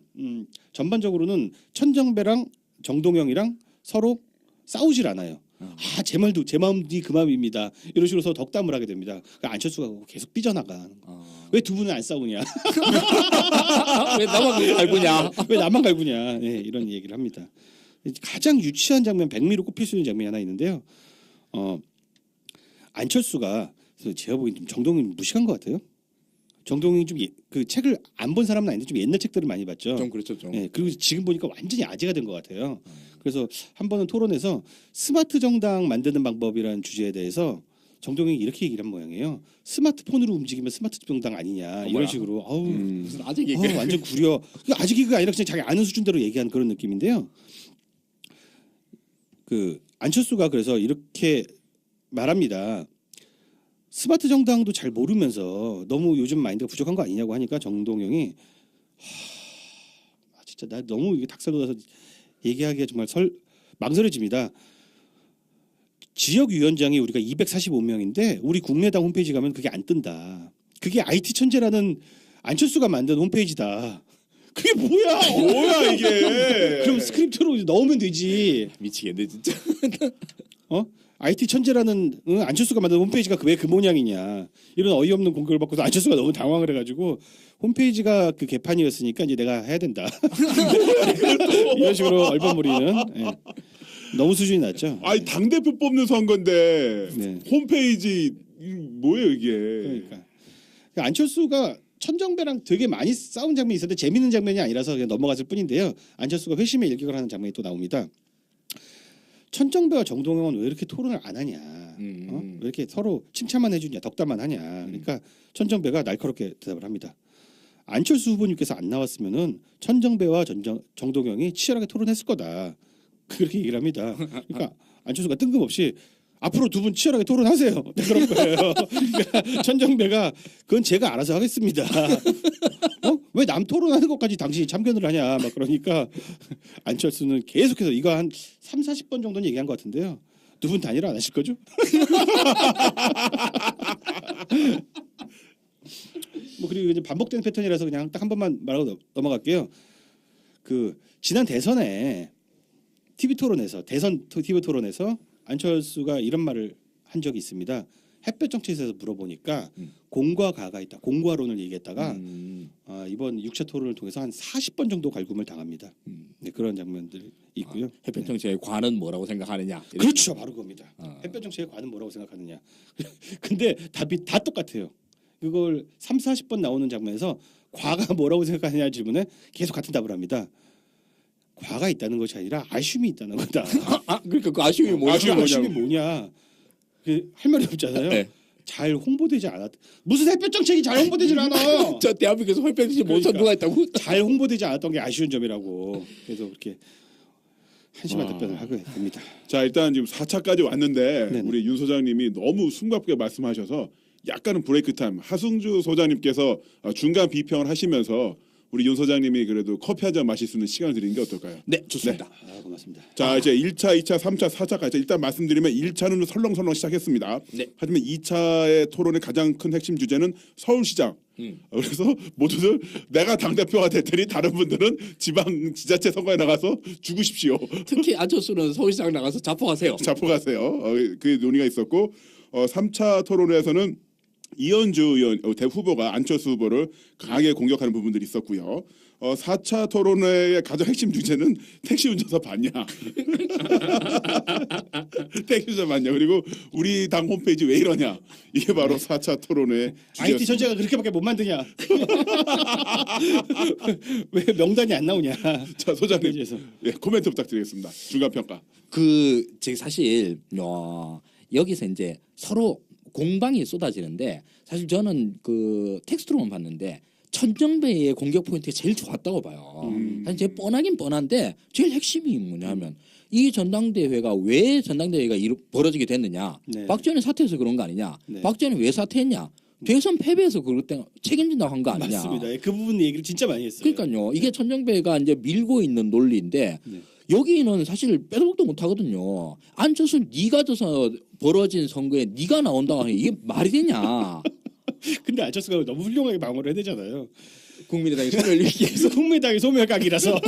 전반적으로는 천정배랑 정동영이랑 서로 싸우질 않아요. 제 말도 제 마음이 그 마음입니다. 이런 식으로 서로 덕담을 하게 됩니다. 그러니까 안철수가 계속 삐져나가. 왜 두 분은 안 싸우냐? 왜 나만 갈구냐? 왜 나만 갈구냐? 네, 이런 얘기를 합니다. 가장 유치한 장면, 백미로 꼽힐 수 있는 장면이 하나 있는데요. 안철수가 제가 보기엔 좀 정동영 무식한 것 같아요. 정동영이 좀 그 책을 안 본 사람은 아닌데 좀 옛날 책들을 많이 봤죠. 좀 그렇죠, 좀. 네, 그리고 지금 보니까 완전히 아재가 된 것 같아요. 그래서 한 번은 토론에서 스마트 정당 만드는 방법이라는 주제에 대해서 정동영이 이렇게 얘기를 한 모양이에요. 스마트폰으로 움직이면 스마트 정당 아니냐 이런 식으로. 무슨 아직 얘기? 완전 구려. 아직 이거 아니라 그냥 자기 아는 수준대로 얘기하는 그런 느낌인데요. 그 안철수가 그래서 이렇게 말합니다. 스마트 정당도 잘 모르면서 너무 요즘 마인드가 부족한 거 아니냐고 하니까 정동영이 진짜 나 너무 이게 닭살 돋아서 얘기하기가 정말 망설여집니다. 지역위원장이 우리가 245명인데 우리 국민의당 홈페이지 가면 그게 안 뜬다. 그게 IT 천재라는 안철수가 만든 홈페이지다. 그게 뭐야 이게? 그럼 스크립트로 넣으면 되지. 미치겠네 진짜. IT 천재라는 안철수가 만든 홈페이지가 왜 그 모양이냐 이런 어이없는 공격을 받고서 안철수가 너무 당황을 해가지고 홈페이지가 그 개판이었으니까 이제 내가 해야 된다 이런 식으로 얼버무리는 예. 너무 수준이 낮죠. 아니 당 대표 뽑는 선거인데 네. 홈페이지 뭐예요 이게? 그러니까 안철수가 천정배랑 되게 많이 싸운 장면이 있었는데 재밌는 장면이 아니라서 그냥 넘어갔을 뿐인데요. 안철수가 회심의 일격을 하는 장면이 또 나옵니다. 천정배와 정동영은 왜 이렇게 토론을 안 하냐? 왜 이렇게 서로 칭찬만 해주냐, 덕담만 하냐? 그러니까 천정배가 날카롭게 대답을 합니다. 안철수 후보님께서 안 나왔으면은 천정배와 정동영이 치열하게 토론했을 거다. 그렇게 얘기를 합니다. 그러니까 안철수가 뜬금없이 앞으로 두 분 치열하게 토론하세요. 그런 거예요. 그러니까 천정배가 그건 제가 알아서 하겠습니다. 왜 남 토론하는 것까지 당신이 참견을 하냐? 막 그러니까 안철수는 계속해서 이거 한 3, 40번 정도는 얘기한 것 같은데요. 두 분 단일화 안 하실 거죠? 뭐 그리고 이제 반복되는 패턴이라서 그냥 딱 한 번만 말하고 넘어갈게요. 그 지난 대선에 TV 토론에서 대선 TV 토론에서 안철수가 이런 말을 한 적이 있습니다. 햇볕 정치에서 물어보니까 공과 가가 있다. 공과론을 얘기했다가 이번 6차 토론을 통해서 한 40번 정도 갈굼을 당합니다. 네, 그런 장면들이 있고요. 햇볕 정치의 관은 뭐라고 생각하느냐? 이렇게. 그렇죠, 바로 그겁니다. 햇볕 정치의 관은 뭐라고 생각하느냐. 근데 답이 다 똑같아요. 그걸 3, 40번 나오는 장면에서 과가 뭐라고 생각하느냐 질문에 계속 같은 답을 합니다. 과가 있다는 것이 아니라 아쉬움이 있다는 거다. 그러니까 그 아쉬움이 뭐냐? 아쉬움이 뭐냐? 할 말이 없잖아요. 네. 잘 홍보되지 않았. 무슨 햇볕 정책이 잘 홍보되질 않아. 저 대한민국에서 햇볕 정치 못 선 누가 있다고? 잘 홍보되지 않았던 게 아쉬운 점이라고. 그래서 그렇게 한심한 답변을 하게 됩니다. 자 일단 지금 4차까지 왔는데 네네. 우리 윤 소장님이 너무 숨가쁘게 말씀하셔서 약간은 브레이크 타임. 하승주 소장님께서 중간 비평을 하시면서 우리 윤 소장님이 그래도 커피 한 잔 마실 수 있는 시간을 드리는 게 어떨까요? 네, 좋습니다. 고맙습니다. 자 이제 1차, 2차, 3차, 4차까지 일단 말씀드리면 1차는 설렁설렁 시작했습니다. 네. 하지만 2차의 토론의 가장 큰 핵심 주제는 서울시장. 그래서 모두들 내가 당대표가 될 테니 다른 분들은 지방 지자체 선거에 나가서 죽으십시오. 특히 안철수는 서울시장 나가서 자포하세요. 자포가세요. 그 논의가 있었고 3차 토론회에서는 이현주 의원 대후보가 안철수 후보를 강하게 공격하는 부분들이 있었고요. 4차 토론회의 가장 핵심 주제는 택시 운전사 봤냐? 택시 운전사 봤냐? 그리고 우리 당 홈페이지 왜 이러냐? 이게 바로 4차 토론회 IT 주제였습니다. 전체가 그렇게밖에 못 만드냐? 왜 명단이 안 나오냐? 자 소장님 홈페이지에서. 예, 코멘트 부탁드리겠습니다. 중간 평가. 즉 사실 여기서 이제 서로 공방이 쏟아지는데 사실 저는 그 텍스트로만 봤는데 천정배의 공격 포인트가 제일 좋았다고 봐요. 사실 제일 뻔하긴 뻔한데 제일 핵심이 뭐냐면 이 전당대회가 왜 전당대회가 벌어지게 됐느냐? 네. 박지원이 사퇴해서 그런 거 아니냐? 네. 박지원이 왜 사퇴했냐? 대선 패배해서 그럴 때 책임진다고 한 거 아니냐? 맞습니다. 그 부분 얘기를 진짜 많이 했어요. 그러니까요. 이게 천정배가 이제 밀고 있는 논리인데 네. 여기는 사실 빼도 박도 못 하거든요. 안철수 네가 져서 벌어진 선거에 네가 나온다고 하니 이게 말이 되냐? 근데 안철수가 너무 훌륭하게 방어를 해대잖아요. 국민의당이 손을 이렇게 해서 국민당이 소멸각이라서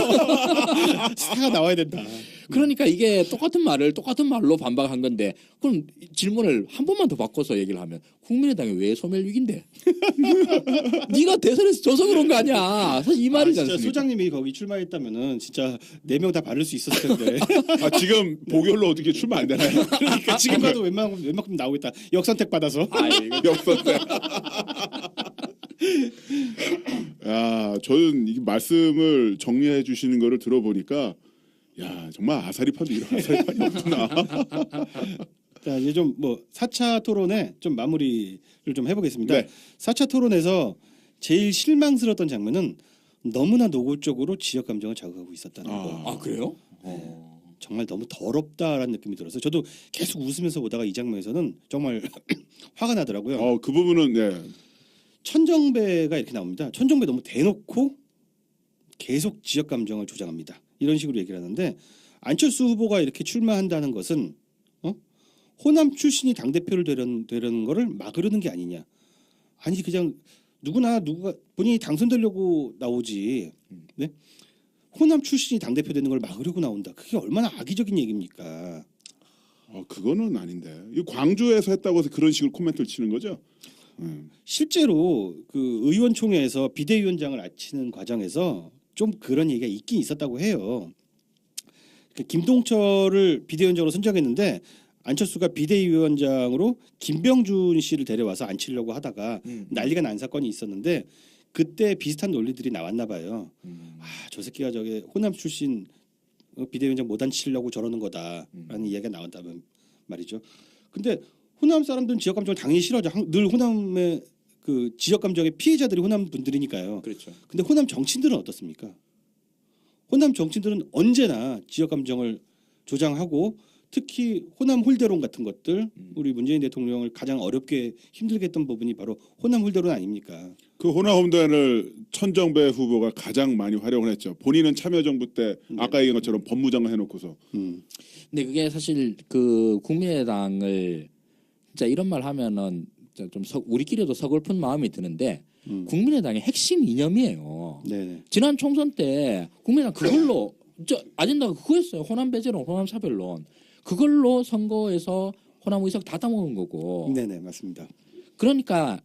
사가 나와야 된다. 그러니까 이게 똑같은 말을 똑같은 말로 반박한 건데 그럼 질문을 한 번만 더 바꿔서 얘기를 하면 국민의당이 왜 소멸 위기인데? 네가 대선에서 져서 그런 거 아니야? 사실 이 말이지 진짜 않습니까? 소장님이 거기 출마했다면은 진짜 4명 다 바를 수 있었을 텐데. 지금 보결로 어떻게 출마 안 되나요? 그러니까 지금 가도 웬만큼 나오겠다. 역선택 받아서. 역선택. 야, 저는 이 말씀을 정리해 주시는 거를 들어보니까 야, 정말 아사리판도 이런 아사리판이 없구나. 자, 이제 좀 뭐 4차 토론에 좀 마무리를 좀 해보겠습니다. 네. 4차 토론에서 제일 실망스러웠던 장면은 너무나 노골적으로 지역 감정을 자극하고 있었다는 거. 아 그래요? 정말 너무 더럽다라는 느낌이 들어서 저도 계속 웃으면서 보다가 이 장면에서는 정말 화가 나더라고요. 그 부분은 네. 천정배가 이렇게 나옵니다. 천정배 너무 대놓고 계속 지역 감정을 조장합니다. 이런 식으로 얘기를 하는데 안철수 후보가 이렇게 출마한다는 것은 호남 출신이 당대표를 되려는 거를 막으려는 게 아니냐. 아니 그냥 누가 본인이 당선되려고 나오지. 네? 호남 출신이 당대표 되는 걸 막으려고 나온다. 그게 얼마나 악의적인 얘기입니까? 그거는 아닌데. 이 광주에서 했다고 해서 그런 식으로 코멘트를 치는 거죠? 실제로 그 의원총회에서 비대위원장을 아치는 과정에서 좀 그런 얘기가 있긴 있었다고 해요. 그 김동철을 비대위원장으로 선정했는데 안철수가 비대위원장으로 김병준 씨를 데려와서 앉히려고 하다가 난리가 난 사건이 있었는데 그때 비슷한 논리들이 나왔나 봐요. 저 새끼가 저게 호남 출신 비대위원장 못 앉히려고 저러는 거다라는 이야기가 나온다면 말이죠. 근데 호남 사람들은 지역 감정을 당연히 싫어하죠. 늘 호남의 그 지역 감정의 피해자들이 호남 분들이니까요. 그렇죠. 근데 호남 정치인들은 어떻습니까? 호남 정치인들은 언제나 지역 감정을 조장하고 특히 호남 홀대론 같은 것들 우리 문재인 대통령을 가장 어렵게 힘들게 했던 부분이 바로 호남 홀대론 아닙니까? 그 호남 홈단을 천정배 후보가 가장 많이 활용을 했죠. 본인은 참여정부 때 아까 얘기한 것처럼 법무장관 해놓고서. 근데 그게 사실 그 국민의당을 진짜 이런 말 하면은 진짜 좀 우리끼리도 서글픈 마음이 드는데 국민의당의 핵심 이념이에요. 네네. 지난 총선 때 국민의당 그걸로 아젠다가 그거였어요. 호남 배제론, 호남 차별론. 그걸로 선거에서 호남 의석 다 따먹은 거고. 네네 맞습니다. 그러니까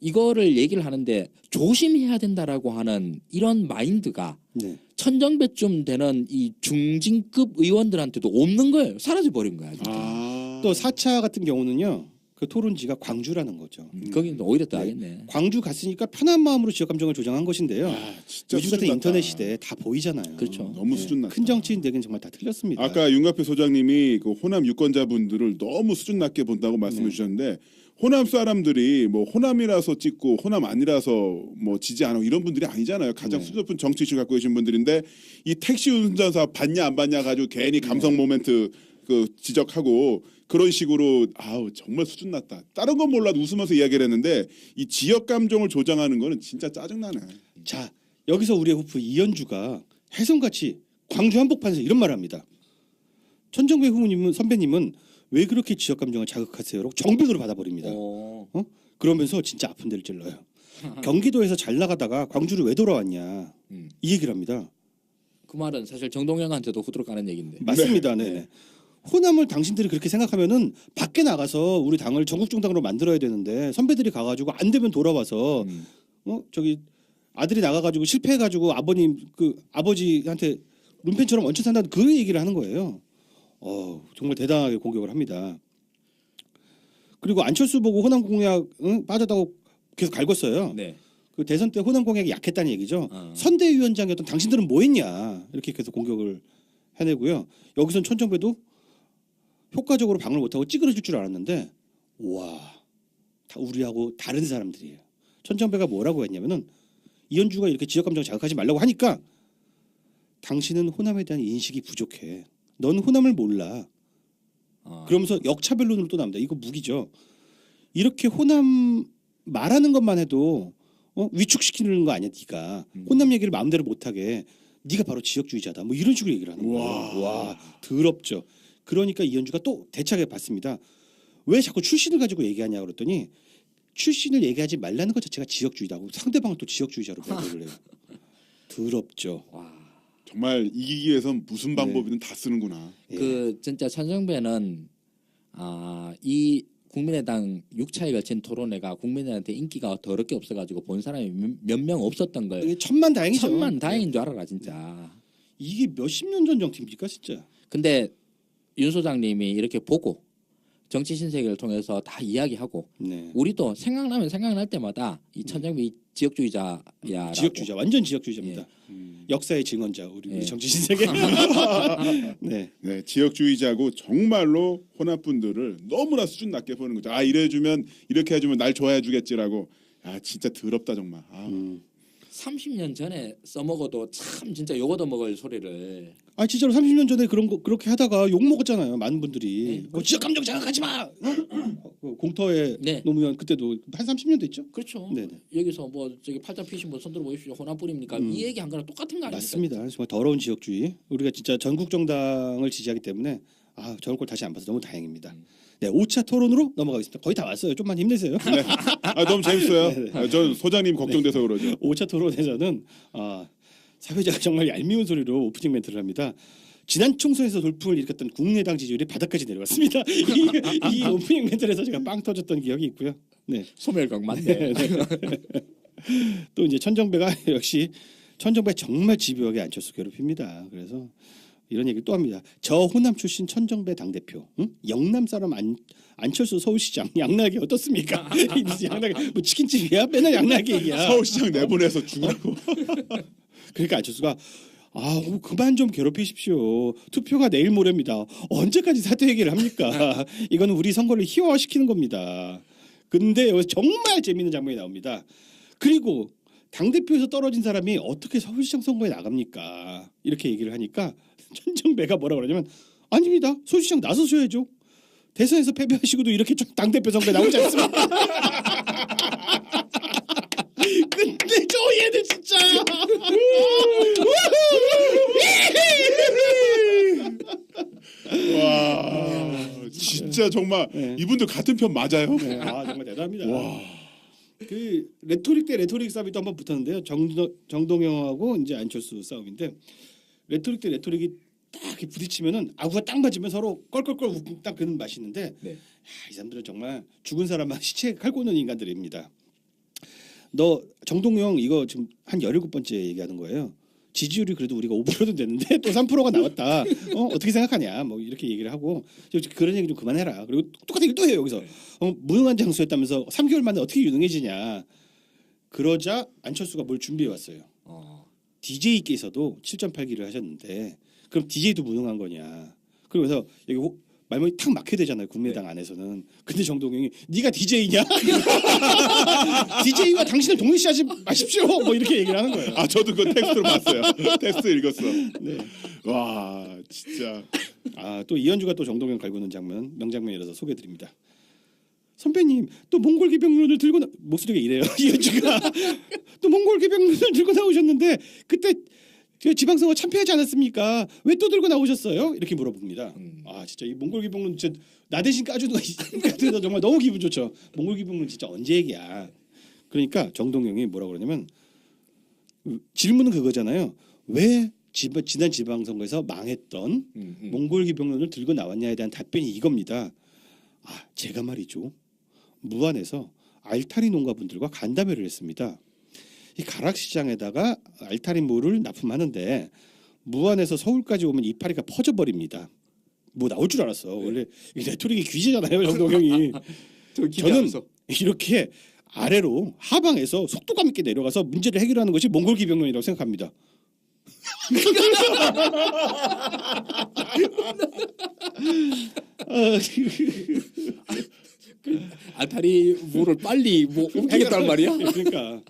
이거를 얘기를 하는데 조심해야 된다라고 하는 이런 마인드가 네. 천정배쯤 되는 이 중진급 의원들한테도 없는 거예요. 사라져 버린 거야. 진짜. 또 4차 같은 경우는요. 그 토론지가 광주라는 거죠. 거기는 오히려 더 하겠네. 광주 갔으니까 편한 마음으로 지역 감정을 조장한 것인데요. 진짜 요즘 같은 수준 인터넷 낮다. 시대에 다 보이잖아요. 그렇죠. 너무 수준 낮다. 큰 정치인들에게는 정말 다 틀렸습니다. 아까 윤갑희 소장님이 그 호남 유권자분들을 너무 수준 낮게 본다고 말씀해 주셨는데 호남 사람들이 뭐 호남이라서 찍고 호남 아니라서 뭐 지지 않고 이런 분들이 아니잖아요. 가장 수준 높은 정치 이슈 갖고 계신 분들인데 이 택시 운전사 받냐 안 받냐 가지고 괜히 감성 모멘트 그 지적하고 그런 식으로 정말 수준 낮다. 다른 건 몰라도 웃으면서 이야기를 했는데 이 지역 감정을 조장하는 거는 진짜 짜증나네. 자 여기서 우리의 호프 이현주가 혜성같이 광주 한복판에서 이런 말을 합니다. 천정배 후보님은 선배님은 왜 그렇게 지역 감정을 자극하세요라고 정백으로 받아버립니다. 그러면서 진짜 아픈 데를 찔러요. 경기도에서 잘 나가다가 광주를 왜 돌아왔냐 이 얘기를 합니다. 그 말은 사실 정동영한테도 후드로 까는 얘기인데. 맞습니다. 네. 호남을 당신들이 그렇게 생각하면은 밖에 나가서 우리 당을 전국 정당으로 만들어야 되는데 선배들이 가가지고 안 되면 돌아와서 저기 아들이 나가가지고 실패해가지고 아버지한테 룸펜처럼 얹혀 산다는 그 얘기를 하는 거예요. 정말 대단하게 공격을 합니다. 그리고 안철수 보고 호남 공약 빠졌다고 계속 갈궜어요. 네. 그 대선 때 호남 공약이 약했다는 얘기죠. 선대위원장이었던 당신들은 뭐했냐 이렇게 계속 공격을 해내고요. 여기선 천정배도 효과적으로 방을 못하고 찌그러질 줄 알았는데 다 우리하고 다른 사람들이에요. 천정배가 뭐라고 했냐면은 이현주가 이렇게 지역 감정 자극하지 말라고 하니까 당신은 호남에 대한 인식이 부족해. 넌 호남을 몰라. 그러면서 역차별론으로 또 나옵니다. 이거 무기죠. 이렇게 호남 말하는 것만 해도 위축시키는 거 아니야 네가. 호남 얘기를 마음대로 못하게 네가 바로 지역주의자다. 뭐 이런 식으로 얘기를 하는 거예요. 와 더럽죠. 그러니까 이현주가 또 대차게 받습니다. 왜 자꾸 출신을 가지고 얘기하냐 그랬더니 출신을 얘기하지 말라는 것 자체가 지역주의다고 상대방을 또 지역주의자로 매도를 해요. 더럽죠. 정말 이기기 위해선 무슨 방법이든 다 쓰는구나. 그 진짜 천정배는 이 국민의당 6차에 걸친 토론회가 국민들한테 인기가 더럽게 없어가지고 본 사람이 몇 명 없었던 걸 이게 천만다행이죠. 천만다행인 줄 알아라 진짜. 이게 몇십 년 전 정치입니까 진짜. 근데 윤 소장님이 이렇게 보고 정치 신세계를 통해서 다 이야기하고 네. 우리도 생각나면 생각날 때마다 이 천정배 지역주의자야. 지역주의자 완전 지역주의자입니다. 역사의 증언자 우리 정치 신세계. 네. 네, 지역주의자고 정말로 호남 분들을 너무나 수준 낮게 보는 거죠. 이래주면 이렇게 해주면 날 좋아해 주겠지라고. 진짜 더럽다 정말. 30년 전에 써먹어도 참 진짜 욕 얻어먹을 소리를. 진짜로 30년 전에 그렇게 하다가 욕 먹었잖아요. 많은 분들이. 네. 지역 감정 자극하지 마. 공터에 노무현 그때도 한 30년 됐죠. 그렇죠. 네네. 여기서 뭐 저기 팔짱 피신 분 손들어 보십시오. 호남 뿌립니까? 이 얘기 한 거랑 똑같은 거 아닙니까? 맞습니다. 정말 더러운 지역주의. 우리가 진짜 전국 정당을 지지하기 때문에 저런 걸 다시 안 봐서 너무 다행입니다. 네, 5차 토론으로 넘어가겠습니다. 거의 다 왔어요. 좀만 힘내세요. 네. 너무 재밌어요. 저 소장님 걱정돼서 그러죠. 5차 토론에서는 사회자가 정말 얄미운 소리로 오프닝 멘트를 합니다. 지난 총선에서 돌풍을 일으켰던 국민의당 지지율이 바닥까지 내려왔습니다. 이 오프닝 멘트에서 제가 빵 터졌던 기억이 있고요. 네. 소멸각 맞네. 네. 또 이제 천정배가 역시 천정배 정말 집요하게 안철수 괴롭힙니다. 그래서 이런 얘기를 또 합니다. 저 호남 출신 천정배 당대표, 응? 영남 사람 안철수 서울시장 양락이 어떻습니까? 이 무슨 양락이 뭐 치킨집이야? 맨날 양락 얘기야. 서울시장 내보내서 죽으라고. 그러니까 안철수가 그만 좀 괴롭히십시오. 투표가 내일 모레입니다. 언제까지 사퇴 얘기를 합니까? 이거는 우리 선거를 희화화시키는 겁니다. 근데 여기서 정말 재미있는 장면이 나옵니다. 그리고 당대표에서 떨어진 사람이 어떻게 서울시장 선거에 나갑니까? 이렇게 얘기를 하니까 천정배가 뭐라고 그러냐면 아닙니다. 서울시장 나서셔야죠. 대선에서 패배하시고도 이렇게 당대표 선거에 나오지 않습니까? 근데 저 얘는 진짜 와, 진짜 정말 네. 이분들 같은 편 맞아요. 네, 정말 대단합니다. 와. 그 레토릭 대 레토릭 싸움이 또 한번 붙었는데요. 정동영하고 이제 안철수 싸움인데 레토릭 대 레토릭이 딱 이렇게 부딪히면은 아구가 딱 맞으면 서로 껄껄껄 웃고 딱 그는 맛이 있는데 네. 이 사람들은 정말 죽은 사람만 시체 칼 꽂는 인간들입니다. 너 정동영 이거 지금 한 17번째 얘기하는 거예요. 지지율이 그래도 우리가 5%도 됐는데 또 3%가 나왔다. 어떻게 생각하냐? 뭐 이렇게 얘기를 하고 그런 얘기 좀 그만해라. 그리고 똑같은 얘기를 또 해요. 여기서 무능한 장수였다면서 3개월 만에 어떻게 유능해지냐. 그러자 안철수가 뭘 준비해 왔어요. DJ께서도 7.8기를 하셨는데 그럼 DJ도 무능한 거냐. 그러면서 여기 말문이 탁 막혀야 되잖아요. 국민의당 안에서는. 근데 정동영이 네가 DJ냐? DJ와 당신을 동일시하지 마십시오. 뭐 이렇게 얘기를 하는 거예요. 아 저도 그 텍스트로 봤어요. 텍스트 읽었어. 네. 와 진짜. 또 이현주가 또 정동영 갈구는 장면 명장면이라서 소개해드립니다. 선배님 또 몽골 기병론을 들고 목소리가 이래요. 이현주가 또 몽골 기병론을 들고 나오셨는데 그때 지방선거 참패하지 않았습니까? 왜 또 들고 나오셨어요? 이렇게 물어봅니다. 진짜 이 몽골 기병론 진짜 나 대신 까주는 거 정말 너무 기분 좋죠. 몽골 기병론 진짜 언제 얘기야? 그러니까 정동영이 뭐라고 그러냐면 질문은 그거잖아요. 왜 지난 지방선거에서 망했던 몽골 기병론을 들고 나왔냐에 대한 답변이 이겁니다. 제가 말이죠. 무안에서 알타리 농가분들과 간담회를 했습니다. 이 가락시장에다가 알타리물을 납품하는데 무안에서 서울까지 오면 이파리가 퍼져버립니다. 뭐 나올 줄 알았어. 원래 이 레토릭이 귀재잖아요, 정동영이. 저는 이렇게 아래로 하방에서 속도감 있게 내려가서 문제를 해결하는 것이 몽골 기병론이라고 생각합니다. 알타리 물을 빨리 뭐 옮기겠다는 말이야? 그러니까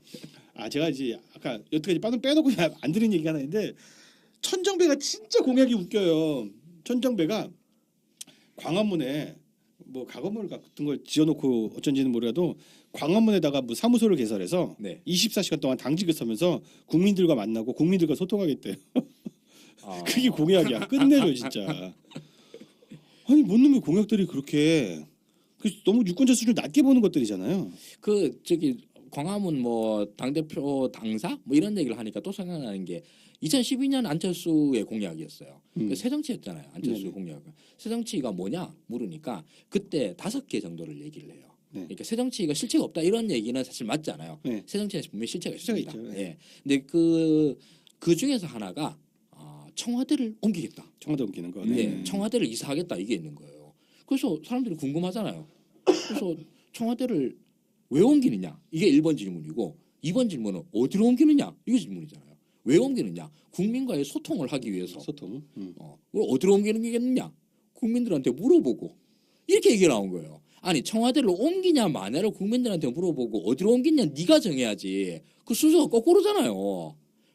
제가 이제 아까 여태까지 빠도 빼놓고 안 들은 얘기가 하나 있는데 천정배가 진짜 공약이 웃겨요. 천정배가 광화문에 뭐 가건물 같은 걸 지어놓고 어쩐지는 모르겠도 광화문에다가 뭐 사무소를 개설해서 24시간 동안 당직을 서면서 국민들과 만나고 국민들과 소통하겠대요. 그게 공약이야. 끝내줘 진짜. 아니 뭔 놈의 공약들이 그렇게 너무 유권자 수준 낮게 보는 것들이잖아요. 광화문 뭐 당대표 당사 뭐 이런 얘기를 하니까 또 생각나는 게 2012년 안철수의 공약이었어요. 그 새정치였잖아요. 안철수 공약은. 새정치가 뭐냐 물으니까 그때 5개 정도를 얘기를 해요. 그러니까 새정치가 실체가 없다 이런 얘기는 사실 맞지 않아요. 새정치는 분명히 실체가 있습니다. 있죠. 근데 그 중에서 하나가 청와대를 옮기겠다. 청와대 옮기는 거. 청와대를 이사하겠다 이게 있는 거예요. 그래서 사람들이 궁금하잖아요. 그래서 청와대를 왜 옮기느냐 이게 1번 질문이고 2번 질문은 어디로 옮기느냐 이게 질문이잖아요. 왜 옮기느냐 국민과의 소통을 하기 위해서 소통. 어디로 옮기는 게겠느냐 국민들한테 물어보고 이렇게 얘기가 나온 거예요. 아니 청와대를 옮기냐 마냐를 국민들한테 물어보고 어디로 옮기냐 네가 정해야지. 그 순서가 거꾸로잖아요.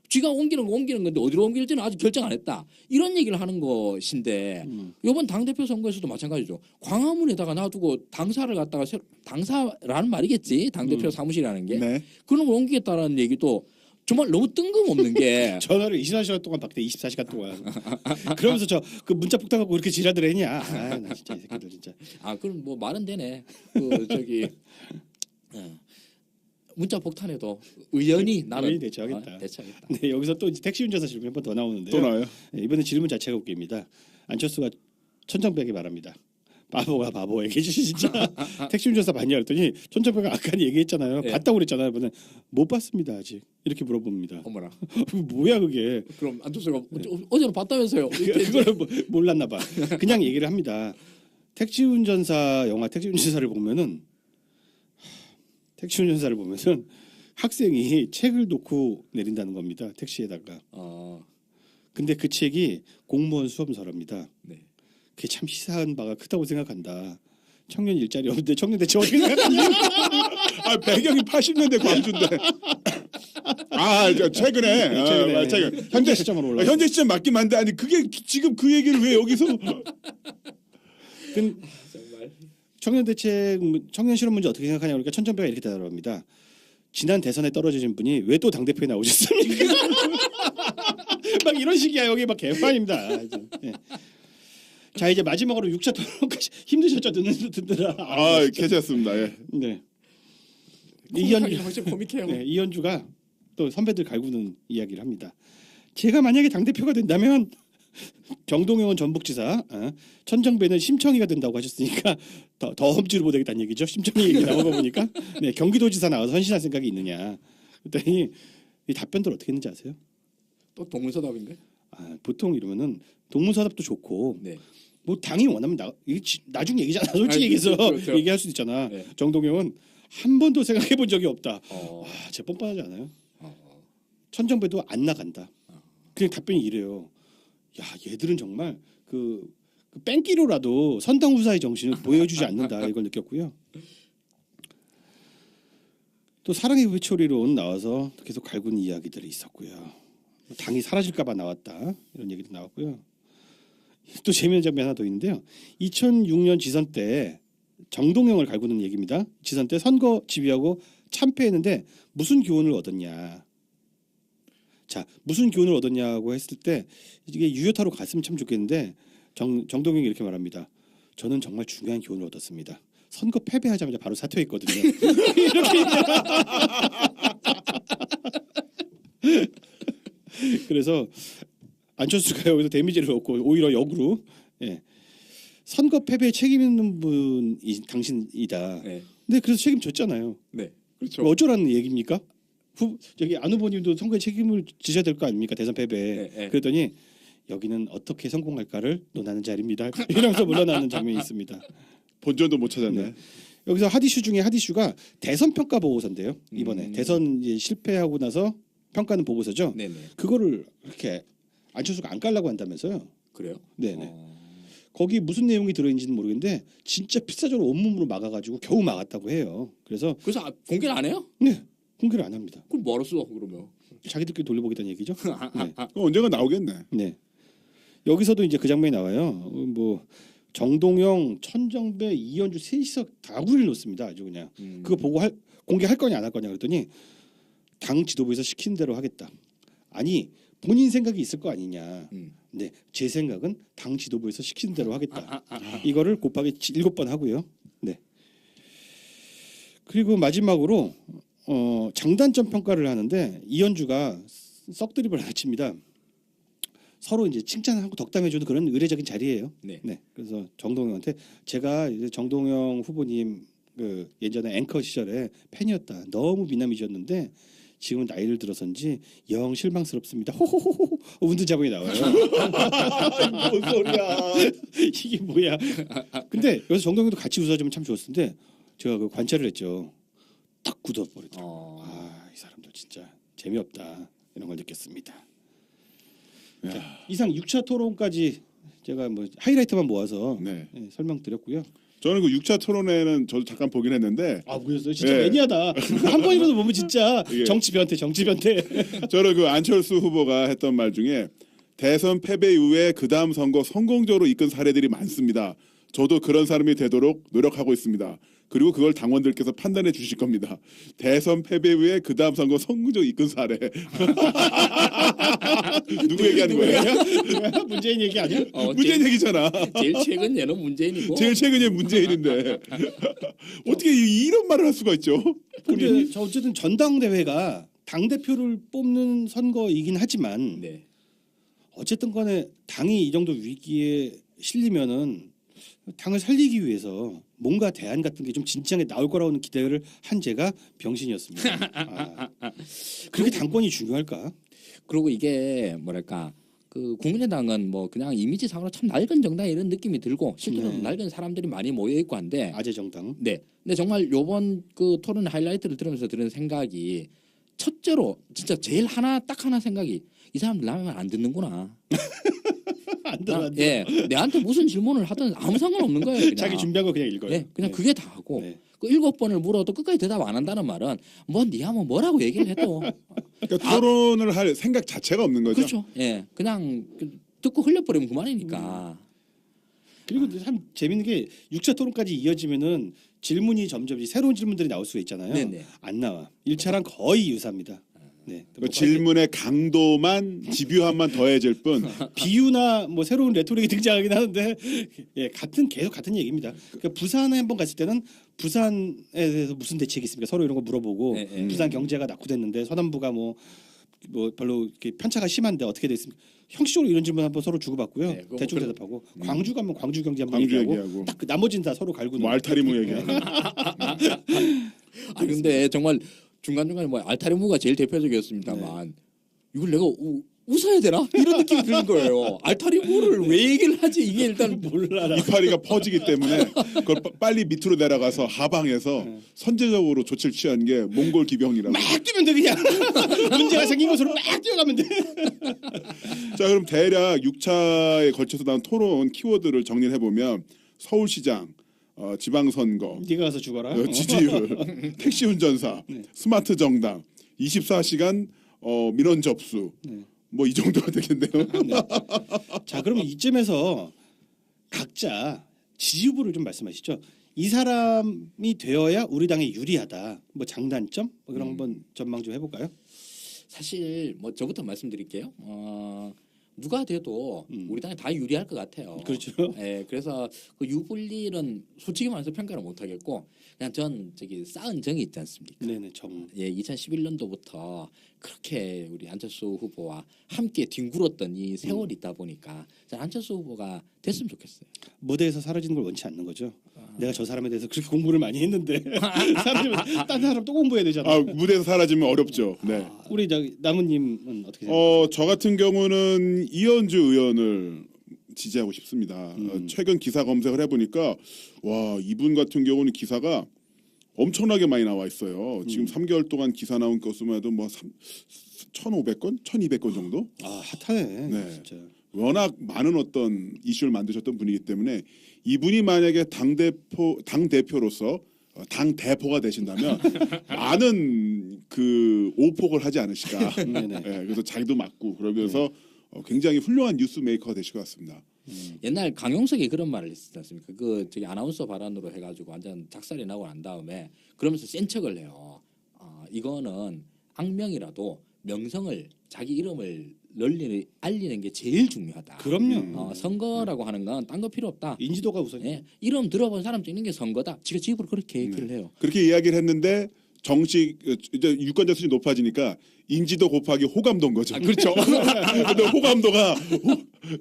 쥐가 옮기는 건데 어디로 옮길지는 아직 결정 안 했다. 이런 얘기를 하는 것인데 이번 당대표 선거에서도 마찬가지죠. 광화문에다가 놔두고 당사를 갖다가 당사라는 말이겠지. 당대표 사무실이라는 게. 그런 걸 옮기겠다라는 얘기도 정말 너무 뜬금없는 게 전화를 24시간 동안 받대 24시간 동안. 그러면서 그 문자 폭탄 갖고 그렇게 지랄들 했냐. 나 진짜 이 새끼들 진짜. 그럼 뭐 말은 되네. 문자 폭탄에도 의연히 나는 의연히 대처하겠다. 대처하겠다. 네, 여기서 또 이제 택시 운전사 질문 한 번 더 나오는데요. 또 나와요? 네, 이번에 질문 자체가 웃깁니다. 안철수가 천정배에게 말합니다. 바보가 바보에게 진짜 택시 운전사 봤냐 그랬더니 천정배가 아까 얘기했잖아요. 네. 봤다고 그랬잖아요. 이번에 못 봤습니다 아직 이렇게 물어봅니다. 어머나. 뭐야 그게? 그럼 안철수가 어제는 봤다면서요? 그걸 몰랐나 봐. 그냥 얘기를 합니다. 택시 운전사 영화 택시 운전사를 보면은 학생이 책을 놓고 내린다는 겁니다. 택시에다가. 근데 그 책이 공무원 수험서랍니다. 네. 그게 참 희사한 바가 크다고 생각한다. 청년 일자리 없는데 청년 대체 어떻게 생각하냐? 아 배경이 80년대 광주인데. 저 최근에 최근 현재 시점으로 올라. 현재 시점 맞긴 한데 아니 그게 지금 그 얘기를 왜 여기서? 정말. 청년 대책 청년 실업 문제 어떻게 생각하냐 그러니까 천정배가 이렇게 대답합니다. 지난 대선에 떨어지신 분이 왜 또 당 대표에 나오셨습니까? 막 이런 식이야. 여기 막 개판입니다. 네. 자 이제 마지막으로 6차 토론까지 힘드셨죠 듣느라. 괜찮습니다. 예. 네. 코믹하긴 확실히 코믹해요. 네, 이현주가 또 선배들 갈구는 이야기를 합니다. 제가 만약에 당 대표가 된다면 정동영은 전북지사, 천정배는 심청이가 된다고 하셨으니까 더 험지로 보내겠다는 얘기죠. 심청이 얘기 나온 거 보니까 네, 경기도지사 나와서 헌신할 생각이 있느냐. 그랬더니 이 답변들 어떻게 했는지 아세요? 또 동문서답인가? 보통 이러면은 동문서답도 좋고 네. 뭐 당이 원하면 나중 얘기잖아. 솔직히 얘기해서 그렇죠. 얘기할 수도 있잖아. 네. 정동영은 한 번도 생각해 본 적이 없다. 제 뻔뻔하지 않아요? 천정배도 안 나간다. 그냥 답변이 이래요. 야 얘들은 정말 그 뺑기로라도 선당후사의 정신을 보여주지 않는다. 이걸 느꼈고요. 또 사랑의 회초리론 나와서 계속 갈구는 이야기들이 있었고요. 당이 사라질까봐 나왔다. 이런 얘기도 나왔고요. 또 재미있는 장면 하나 더 있는데요. 2006년 지선 때 정동영을 갈구는 얘기입니다. 지선 때 선거 지휘하고 참패했는데 무슨 교훈을 얻었냐. 자, 무슨 교훈을 얻었냐고 했을 때 이게 유효타로 갔으면 참 좋겠는데 정동영이 이렇게 말합니다. 저는 정말 중요한 교훈을 얻었습니다. 선거 패배하자마자 바로 사퇴했거든요. 이렇게 그래서 안철수가 여기서 데미지를 얻고 오히려 역으로 선거 패배에 책임 있는 분이 당신이다. 네. 근데 그래서 책임졌잖아요. 네. 그렇죠. 어쩌라는 얘기입니까? 저기 안 후보님도 선거에 책임을 지셔야 될 거 아닙니까? 대선 패배. 네. 그랬더니 여기는 어떻게 성공할까를 논하는 자리입니다. 이러면서 물러나는 장면이 있습니다. 본전도 못 찾았네. 네. 여기서 핫이슈 중에 핫이슈가 대선 평가 보고서인데요. 이번에 대선 이제 실패하고 나서 평가는 보고서죠. 네네. 그거를 이렇게 안철수가 안 깔라고 한다면서요. 그래요? 네네. 거기 무슨 내용이 들어있는지는 모르겠는데 진짜 필사적으로 온몸으로 막아가지고 겨우 막았다고 해요. 그래서 공개를 안 해요? 네 공개를 안 합니다. 그럼 뭐하러 써 그러면? 자기들끼리 돌려보겠다는 얘기죠. 네. 언젠가 나오겠네. 네. 여기서도 이제 그 장면이 나와요. 뭐 정동영, 천정배, 이현주 셋이서 다구리를 놓습니다. 아주 그냥 그거 보고 공개할 거냐 안 할 거냐 그랬더니 당 지도부에서 시킨 대로 하겠다. 아니 본인 생각이 있을 거 아니냐. 네, 제 생각은 당 지도부에서 시킨 대로 하겠다. 이거를 곱하기 7번 하고요. 네. 그리고 마지막으로 장단점 평가를 하는데 이현주가 썩드립을 하나 칩니다. 서로 이제 칭찬하고 덕담해주는 그런 의례적인 자리예요. 네. 그래서 정동영한테 제가 이제 정동영 후보님 그 예전에 앵커 시절에 팬이었다. 너무 미남이셨는데 지금은 나이를 들어서인지 영 실망스럽습니다. 호호호호 웃는 자국이 나와요. 뭔 소리야? 이게 뭐야? 근데 여기서 정동영도 같이 웃어주면 참 좋았을 텐데 제가 그 관찰을 했죠. 딱 굳어버리더라고요. 이 사람들 진짜 재미없다 이런 걸 느꼈습니다. 자, 이상 6차 토론까지 제가 뭐 하이라이트만 모아서 설명드렸고요. 저는 그 6차 토론회는 저도 잠깐 보긴 했는데 보였어요. 진짜 매니아다. 한 번이라도 보면 진짜 예. 정치 변태. 저는 그 안철수 후보가 했던 말 중에 대선 패배 이후에 그 다음 선거 성공적으로 이끈 사례들이 많습니다. 저도 그런 사람이 되도록 노력하고 있습니다. 그리고 그걸 당원들께서 판단해 주실 겁니다. 대선 패배 후에 그 다음 선거 성공적 이끈 사례. 누구 얘기하는 거예요? 문재인 얘기 아니야? 문재인 얘기잖아. 제일 최근 얘는 문재인이고. 제일 최근에 문재인인데 어떻게 이런 말을 할 수가 있죠? 근데 본인이? 저 어쨌든 전당대회가 당 대표를 뽑는 선거이긴 하지만 네. 어쨌든 간에 당이 이 정도 위기에 실리면은 당을 살리기 위해서 뭔가 대안 같은 게 좀 진지하게 나올 거라고는 기대를 한 제가 병신이었습니다. 그렇게 당권이 중요할까? 그리고 이게 뭐랄까 그 국민의당은 뭐 그냥 이미지상으로 참 낡은 정당 이런 느낌이 들고 실제로 네. 낡은 사람들이 많이 모여 있고 한데 아재 정당. 네. 근데 정말 요번 그 토론 하이라이트를 들으면서 드는 생각이 첫째로 진짜 제일 딱 하나 생각이 이 사람들 나면 안 듣는구나. 안 들어. 예. 내한테 무슨 질문을 하든 아무 상관없는 거예요. 그냥. 자기 준비한 거 그냥 읽어요. 예. 그냥 네. 그게 다하고 네. 그 7번을 물어도 끝까지 대답 안 한다는 말은 뭐 니야 뭐 뭐라고 얘기를 해도 그러니까 토론을 할 생각 자체가 없는 거죠. 그렇죠. 예. 그냥 듣고 흘려버리면 그만이니까. 그리고 참 재밌는 게 6차 토론까지 이어지면은 질문이 점점 새로운 질문들이 나올 수가 있잖아요. 네네. 안 나와. 1차랑 거의 유사입니다. 네. 그 질문의 강도만 집요함만 더해질 뿐 비유나 뭐 새로운 레토릭이 등장하긴 하는데 예, 계속 같은 얘기입니다. 그러니까 부산에 한번 갔을 때는 부산에 대해서 무슨 대책이 있습니까? 서로 이런 거 물어보고 네, 네. 부산 경제가 낙후됐는데 서남부가 뭐 별로 이렇게 편차가 심한데 어떻게 됐습니까? 형식적으로 이런 질문 한번 서로 주고받고요. 네, 그거 대충 뭐 대답하고 광주 가면 광주 경제 한번 광주 얘기하고 얘기하고. 딱 그 나머지는 다 서로 갈고 뭐 알타리무 얘기하고. 아 근데 정말 중간중간에 뭐 알타리무가 제일 대표적이었습니다만 이걸 내가 웃어야 되나? 이런 느낌이 드는 거예요. 알타리무를 왜 얘기를 하지? 이게 일단 몰라라. 이파리가 퍼지기 때문에 그걸 빨리 밑으로 내려가서 하방에서 선제적으로 조치를 취한 게 몽골 기병이라고. 막 뛰면 돼 그냥 문제가 생긴 것으로 막 뛰어가면 돼. 자 그럼 대략 6차에 걸쳐서 나온 토론 키워드를 정리해 보면 서울시장, 지방선거, 네가 가서 죽어라. 지지율, 택시 운전사, 스마트 정당, 24시간 민원 접수. 뭐 이 정도가 되겠네요. 자, 그러면 이쯤에서 각자 지지 후보를 좀 말씀하시죠. 이 사람이 되어야 우리 당에 유리하다. 뭐 장단점 뭐 그런 한번 전망 좀 해볼까요? 사실 뭐 저부터 말씀드릴게요. 누가 돼도 우리 당에 다 유리할 것 같아요. 그렇죠. 예, 그래서 그 유불리는 솔직히 말해서 평가를 못 하겠고 그냥 전 저기 쌓은 정이 있지 않습니까? 네네 정. 예, 2011년도부터 그렇게 우리 안철수 후보와 함께 뒹굴었던 이 세월이 있다 보니까 저는 안철수 후보가 됐으면 좋겠어요. 무대에서 사라지는 걸 원치 않는 거죠. 내가 저 사람에 대해서 그렇게 공부를 많이 했는데 사라지면 딴 사람 또 공부해야 되잖아. 아, 무대에서 사라지면 어렵죠. 네. 우리 나무님은 어떻게 생각하세요? 저 같은 경우는 이현주 의원을 지지하고 싶습니다. 최근 기사 검색을 해보니까 와 이분 같은 경우는 기사가 엄청나게 많이 나와 있어요. 지금 3개월 동안 기사 나온 것으로 해도 뭐 1,500건, 1,200건 정도. 아 핫하네. 네. 진짜. 워낙 많은 어떤 이슈를 만드셨던 분이기 때문에 이분이 만약에 당 대표로서 당 대포가 되신다면 많은 그 오폭을 하지 않으실까. 네네. 네, 그래서 자기도 맞고 그러면서 굉장히 훌륭한 뉴스 메이커가 되실 것 같습니다. 옛날 강용석이 그런 말을 했었지 않습니까? 그 저기 아나운서 발언으로 해가지고 완전 작살이 나고 난 다음에 그러면서 센 척을 해요. 이거는 악명이라도 명성을 자기 이름을 알리는 게 제일 중요하다. 그럼요. 선거라고 하는 건 딴 거 필요 없다. 인지도가 우선이에요. 예, 이름 들어본 사람 찍는 게 선거다. 지가 집으로 그렇게 얘기를 해요. 그렇게 이야기를 했는데 정식 이제 유권자 수준이 높아지니까 인지도 곱하기 호감도인 거죠. 그렇죠. 근데 호감도가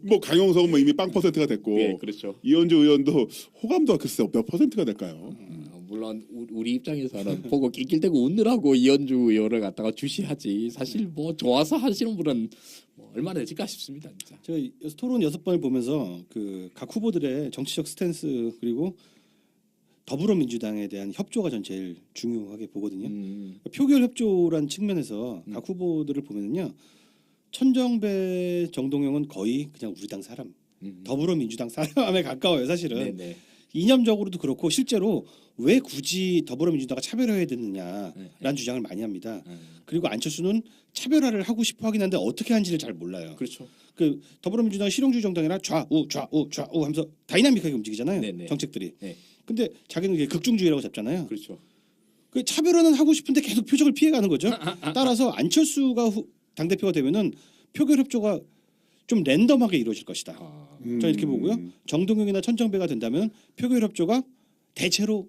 뭐 강용석은 뭐 이미 빵 퍼센트가 됐고 예, 그렇죠. 이현주 의원도 호감도가 글쎄 몇 퍼센트가 될까요? 물론 우리 입장에서는 보고 낄낄대고 웃느라고 이현주 의원을 갖다가 주시하지 사실 뭐 좋아서 하시는 분은 뭐 얼마나 되실까 싶습니다. 진짜. 제가 토론 6번을 보면서 그 각 후보들의 정치적 스탠스 그리고 더불어민주당에 대한 협조가 전 제일 중요하게 보거든요. 표결 협조란 측면에서 각 후보들을 보면은요. 천정배, 정동영은 거의 그냥 우리 당 사람, 더불어민주당 사람에 가까워요. 사실은 네네. 이념적으로도 그렇고 실제로 왜 굳이 더불어민주당과 차별해야 되느냐라는 주장을 많이 합니다. 그리고 안철수는 차별화를 하고 싶어 하긴 한데 어떻게 하는지를 잘 몰라요. 그렇죠. 그 더불어민주당 실용주의 정당이라 좌우 하면서 다이나믹하게 움직이잖아요. 네네. 정책들이. 네. 근데 자기는 이게 극중주의라고 잡잖아요. 그렇죠. 그 차별화는 하고 싶은데 계속 표적을 피해가는 거죠. 따라서 안철수가 당대표가 되면은 표결 협조가 좀 랜덤하게 이루어질 것이다. 저는 이렇게 보고요. 정동영이나 천정배가 된다면 표결 협조가 대체로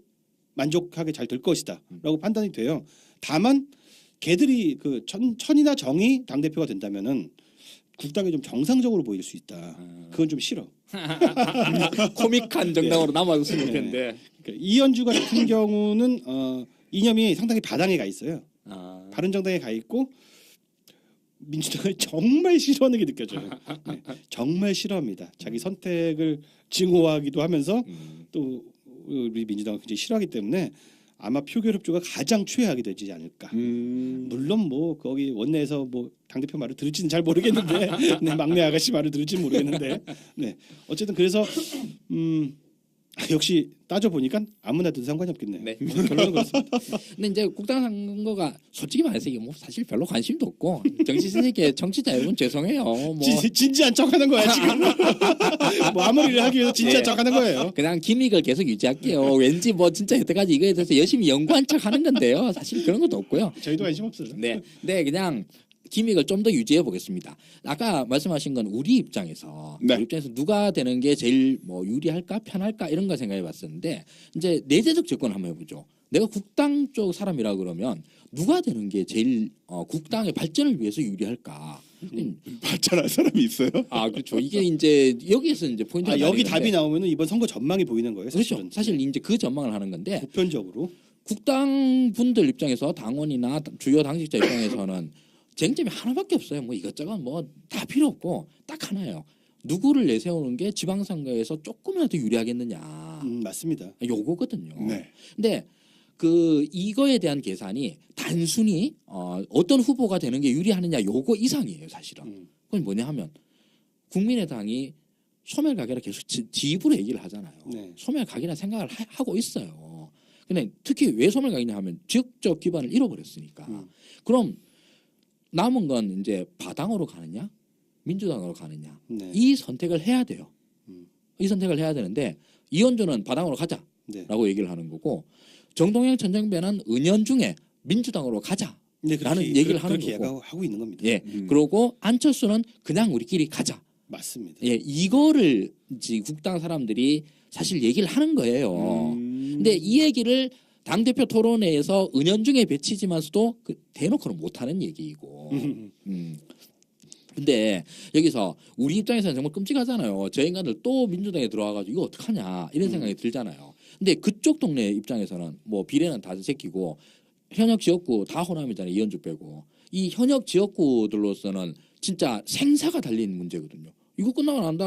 만족하게 잘 될 것이다라고 판단이 돼요. 다만 걔들이 그 천이나 정이 당대표가 된다면은 국당이 좀 정상적으로 보일 수 있다. 그건 좀 싫어. 코믹한 정당으로 남아줬으면 텐데. 그러니까 이현주 같은 경우는 이념이 상당히 바닥에 가 있어요. 아. 바른정당에 가 있고 민주당을 정말 싫어하는 게 느껴져요. 네, 정말 싫어합니다. 자기 선택을 증오하기도 하면서 또 우리 민주당을 굉장히 싫어하기 때문에 아마 표결 협조가 가장 최악이 되지 않을까. 물론 뭐 거기 원내에서 뭐 당대표 말을 들을지는 잘 모르겠는데 네, 막내 아가씨 말을 들을지는 모르겠는데 네 어쨌든 그래서 역시 따져 보니까 아무나 든 상관이 없겠네요. 네. 결론은 그렇습니다. 근데 이제 국당 선거가 솔직히 말해서 이게 뭐 사실 별로 관심도 없고 정치 세계 정치자 여러분 죄송해요. 뭐 진지한 척하는 거야 지금. 뭐 아무리 하기 위해서 진지한 네. 척하는 거예요. 그냥 기믹을 계속 유지할게요. 왠지 뭐 진짜 여태까지 이거에 대해서 열심히 연구한 척 하는 건데요. 사실 그런 것도 없고요. 저희도 관심 없어요. 네, 네 그냥 기믹을 좀 더 유지해 보겠습니다. 아까 말씀하신 건 우리 입장에서 네. 우리 입장에서 누가 되는 게 제일 뭐 유리할까 편할까 이런 거 생각해 봤었는데 이제 내재적 접근을 한번 해보죠. 내가 국당 쪽 사람이라 그러면 누가 되는 게 제일 국당의 발전을 위해서 유리할까? 발전할 사람이 있어요? 아 그렇죠. 이게 이제 여기에서 이제 포인트가 여기 나뉘는데 답이 나오면은 이번 선거 전망이 보이는 거예요. 그렇죠. 사실은. 사실 이제 그 전망을 하는 건데 보편적으로 국당 분들 입장에서 당원이나 주요 당직자 입장에서는 쟁점이 하나밖에 없어요. 뭐 이것저것 뭐 다 필요 없고 딱 하나예요. 누구를 내세우는 게 지방선거에서 조금이라도 유리하겠느냐. 맞습니다. 요거거든요. 네. 근데 그 이거에 대한 계산이 단순히 어떤 후보가 되는 게 유리하느냐 요거 이상이에요, 사실은. 그건 뭐냐 하면 국민의당이 소멸가결을 계속 지입으로 얘기를 하잖아요. 네. 소멸가결이라는 생각을 하고 있어요. 근데 특히 왜 소멸가결이냐 하면 지역적 기반을 잃어버렸으니까. 그럼 남은 건 이제 바당으로 가느냐 민주당으로 가느냐 네. 이 선택을 해야 돼요. 이 선택을 해야 되는데 이현주는 바당으로 가자라고 네. 얘기를 하는 거고 정동영 천정배는 은연중에 민주당으로 가자라는 네, 그렇게, 얘기를 하는 그렇게 거고 하고 있는 겁니다. 예 그러고 안철수는 그냥 우리끼리 가자. 맞습니다. 예 이거를 이제 국당 사람들이 사실 얘기를 하는 거예요. 근데 이 얘기를 당대표 토론회에서 은연중에 배치지만서도 대놓고는 못하는 얘기이고. 근데 여기서 우리 입장에서는 정말 끔찍하잖아요. 저 인간들 또 민주당에 들어와가지고 이거 어떡하냐 이런 생각이 들잖아요. 근데 그쪽 동네 입장에서는 뭐 비례는 다 새끼고 현역 지역구 다 호남이잖아요. 이현주 빼고. 이 현역 지역구들로서는 진짜 생사가 달린 문제거든요. 이거 끝나고 난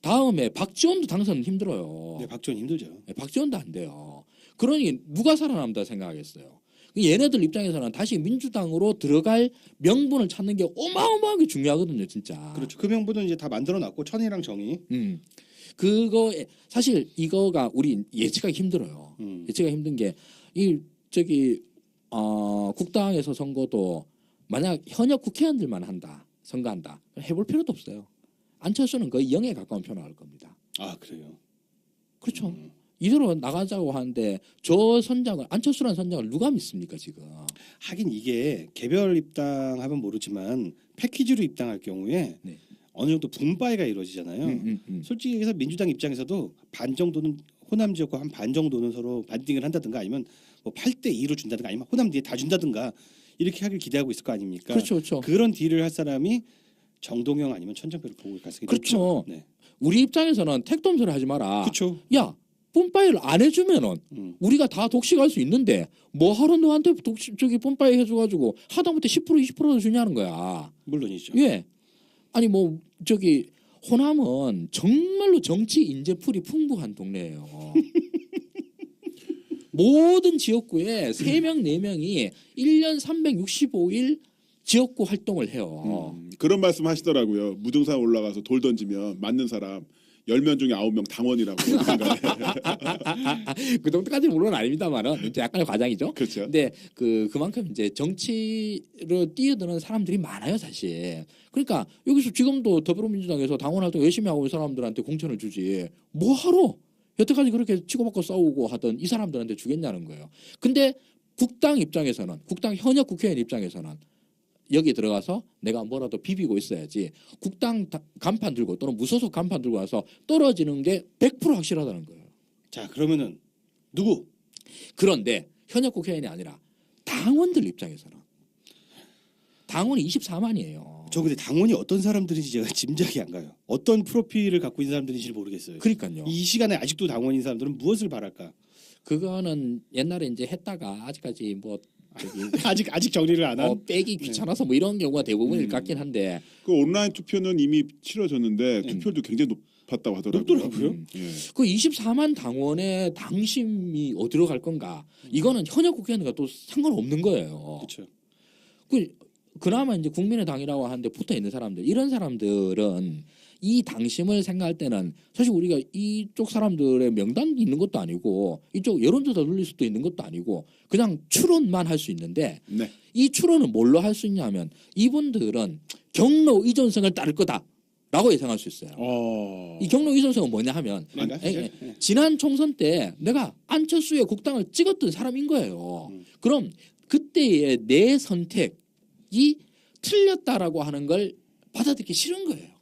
다음에 박지원도 당선 힘들어요. 네, 박지원 힘들죠. 네, 박지원도 안 돼요. 그러니 누가 살아남다 생각하겠어요. 얘네들 입장에서는 다시 민주당으로 들어갈 명분을 찾는 게 어마어마하게 중요하거든요, 진짜. 그렇죠. 그 명분은 이제 다 만들어놨고 천이랑 정이. 그거 사실 이거가 우리 예측하기 힘들어요. 예측하기 힘든 게 이 국당에서 선거도 만약 현역 국회의원들만 선거한다. 해볼 필요도 없어요. 안철수는 거의 0에 가까운 표를 나올 겁니다. 아 그래요. 그렇죠. 이대로 나가자고 하는데 안철수라는 선장을 누가 믿습니까 지금? 하긴 이게 개별 입당하면 모르지만 패키지로 입당할 경우에 네. 어느 정도 분바이가 이루어지잖아요. 솔직히 얘기해서 민주당 입장에서도 반 정도는 호남 지역과 한 반 정도는 서로 반띵을 한다든가 아니면 뭐 8대 2로 준다든가 아니면 호남 뒤에 다 준다든가 이렇게 하길 기대하고 있을 거 아닙니까? 그렇죠, 그렇죠. 그런 딜을 할 사람이 정동영 아니면 천정배를 보고 올 가능성이 그렇죠. 높죠. 네. 우리 입장에서는 택돔소리 하지 마라. 그렇죠. 야, 뿜빠이를 안 해주면은 우리가 다 독식할 수 있는데 뭐 하러 너한테 뿜빠이 해줘가지고 하다못해 10% 20%도 주냐는 거야. 물론이죠. 예. 아니 뭐 호남은 정말로 정치 인재풀이 풍부한 동네예요. 모든 지역구에 3명 4명이 1년 365일 지역구 활동을 해요. 그런 말씀 하시더라고요. 무등산 올라가서 돌 던지면 맞는 사람 10명 중에 9명 당원이라고. 그 정도까지는 물론 아닙니다만은 이제 약간의 과장이죠. 그렇죠. 근데 그만큼 이제 정치로 뛰어드는 사람들이 많아요, 사실. 그러니까 여기서 지금도 더불어민주당에서 당원 활동 열심히 하고 있는 사람들한테 공천을 주지. 뭐 하러 여태까지 그렇게 치고받고 싸우고 하던 이 사람들한테 주겠냐는 거예요. 근데 국당 입장에서는 국당 현역 국회의원 입장에서는 여기 들어가서 내가 뭐라도 비비고 있어야지 국당 간판 들고 또는 무소속 간판 들고 와서 떨어지는 게 100% 확실하다는 거예요. 자, 그러면은 누구? 그런데 현역 국회의원이 아니라 당원들 입장에서는 당원이 24만이에요. 저 근데 당원이 어떤 사람들인지 제가 짐작이 안 가요. 어떤 프로필을 갖고 있는 사람들인지 모르겠어요. 그러니까요. 이 시간에 아직도 당원인 사람들은 무엇을 바랄까? 그거는 옛날에 이제 했다가 아직까지 뭐 저기 아직 정리를 안 한. 빼기 귀찮아서 뭐 이런 경우가 대부분일 것 같긴 한데 그 온라인 투표는 이미 치러졌는데 네. 투표율도 굉장히 높았다고 하더라고요. 높더라고요. 예. 그 24만 당원의 당심이 어디로 갈 건가? 이거는 현역 국회의원과 또 상관없는 거예요. 그렇죠. 그나마 이제 국민의당이라고 하는데 붙어 있는 사람들 이런 사람들은 이 당심을 생각할 때는 사실 우리가 이쪽 사람들의 명단이 있는 것도 아니고 이쪽 여론조사 돌릴 수도 있는 것도 아니고 그냥 추론만 할 수 있는데 네. 이 추론은 뭘로 할 수 있냐면 이분들은 경로 이전성을 따를 거다라고 예상할 수 있어요. 이 경로 이전성은 뭐냐 하면 뭔가? 지난 총선 때 내가 안철수의 국당을 찍었던 사람인 거예요. 그럼 그때의 내 선택이 틀렸다라고 하는 걸 받아들이기 싫은 거예요.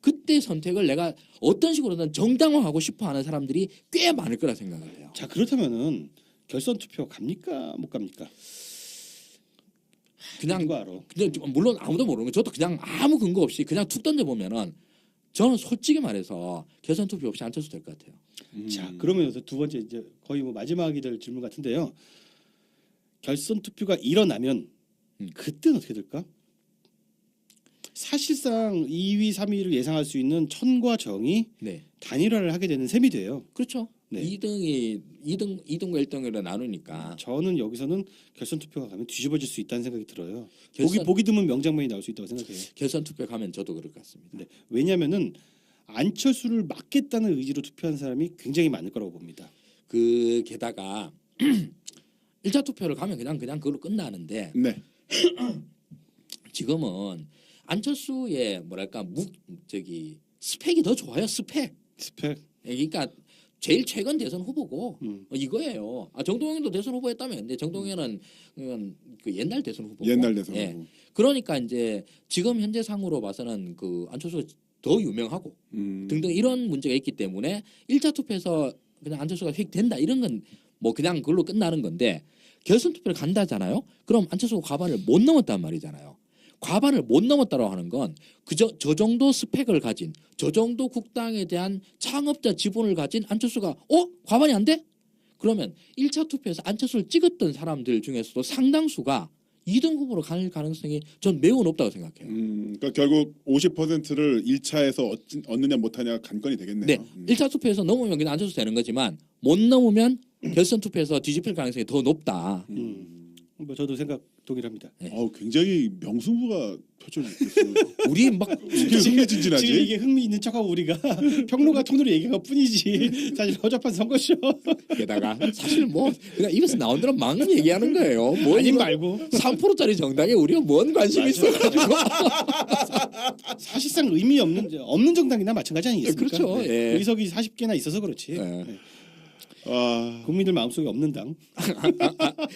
그때 선택을 내가 어떤 식으로든 정당화하고 싶어하는 사람들이 꽤 많을 거라 생각을 해요. 자, 그렇다면은 결선 투표 갑니까? 못 갑니까? 그냥 누가 알아? 물론 아무도 모르는 거 저도 그냥 아무 근거 없이 그냥 툭 던져 보면은 저는 솔직히 말해서 결선 투표 없이 안철수 될 것 같아요. 자, 그러면 두 번째 이제 거의 뭐 마지막이 될 질문 같은데요. 결선 투표가 일어나면 그때는 어떻게 될까? 사실상 2위, 3위를 예상할 수 있는 천과 정이 네, 단일화를 하게 되는 셈이 돼요. 그렇죠. 네. 2등과 1등으로 나누니까 저는 여기서는 결선 투표가 가면 뒤집어질 수 있다는 생각이 들어요. 결선- 보기 드문 명장면이 나올 수 있다고 생각해요. 결선 투표 가면 저도 그럴 것 같습니다. 네. 왜냐하면은 안철수를 막겠다는 의지로 투표한 사람이 굉장히 많을 거라고 봅니다. 그 게다가 1차 투표를 가면 그냥 그걸로 끝나는데 네. 지금은 안철수의 뭐랄까 스펙이 더 좋아요. 스펙. 그러니까 제일 최근 대선 후보고 이거예요. 정동영도 대선 후보였다면 근데 정동영은 그 옛날 대선 후보고. 옛날 대선 예. 후보. 그러니까 이제 지금 현재 상으로 봐서는 그 안철수가 더 유명하고 등등 이런 문제가 있기 때문에 1차 투표에서 그냥 안철수가 획된다 이런 건 뭐 그냥 그걸로 끝나는 건데 결선 투표를 간다잖아요. 그럼 안철수가 과반을 못 넘었단 말이잖아요. 과반을 못 넘었다고 하는 건 저 정도 스펙을 가진 저 정도 국당에 대한 창업자 지분을 가진 안철수가 과반이 안 돼? 그러면 1차 투표에서 안철수를 찍었던 사람들 중에서도 상당수가 2등 후보로 갈 가능성이 전 매우 높다고 생각해요. 그러니까 결국 50%를 1차에서 얻느냐 못하냐 관건이 되겠네요. 네, 1차 투표에서 넘으면 그냥 안철수 되는 거지만 못 넘으면 결선 투표에서 뒤집힐 가능성이 더 높다. 뭐 저도 생각 동일합니다. 네. 굉장히 명승부가 펼쳐지겠어요. 우리 막 이게 흥미진진하지. 지금 이게 흥미 있는 척하고 우리가 평론가 톤으로 얘기할 뿐이지 사실 허접한 선거쇼 게다가 사실 뭐 그냥 입에서 나온 대로 막 얘기하는 거예요. 뭐 아님 이거 말고 3%짜리 정당에 우리가 뭔 관심이 있어가지고 사실상 의미 없는 정당이나 마찬가지 아니겠습니까? 그렇죠. 예. 의석이 40개나 있어서 그렇지. 예. 네. 국민들 국민들 마음속에 없는 당.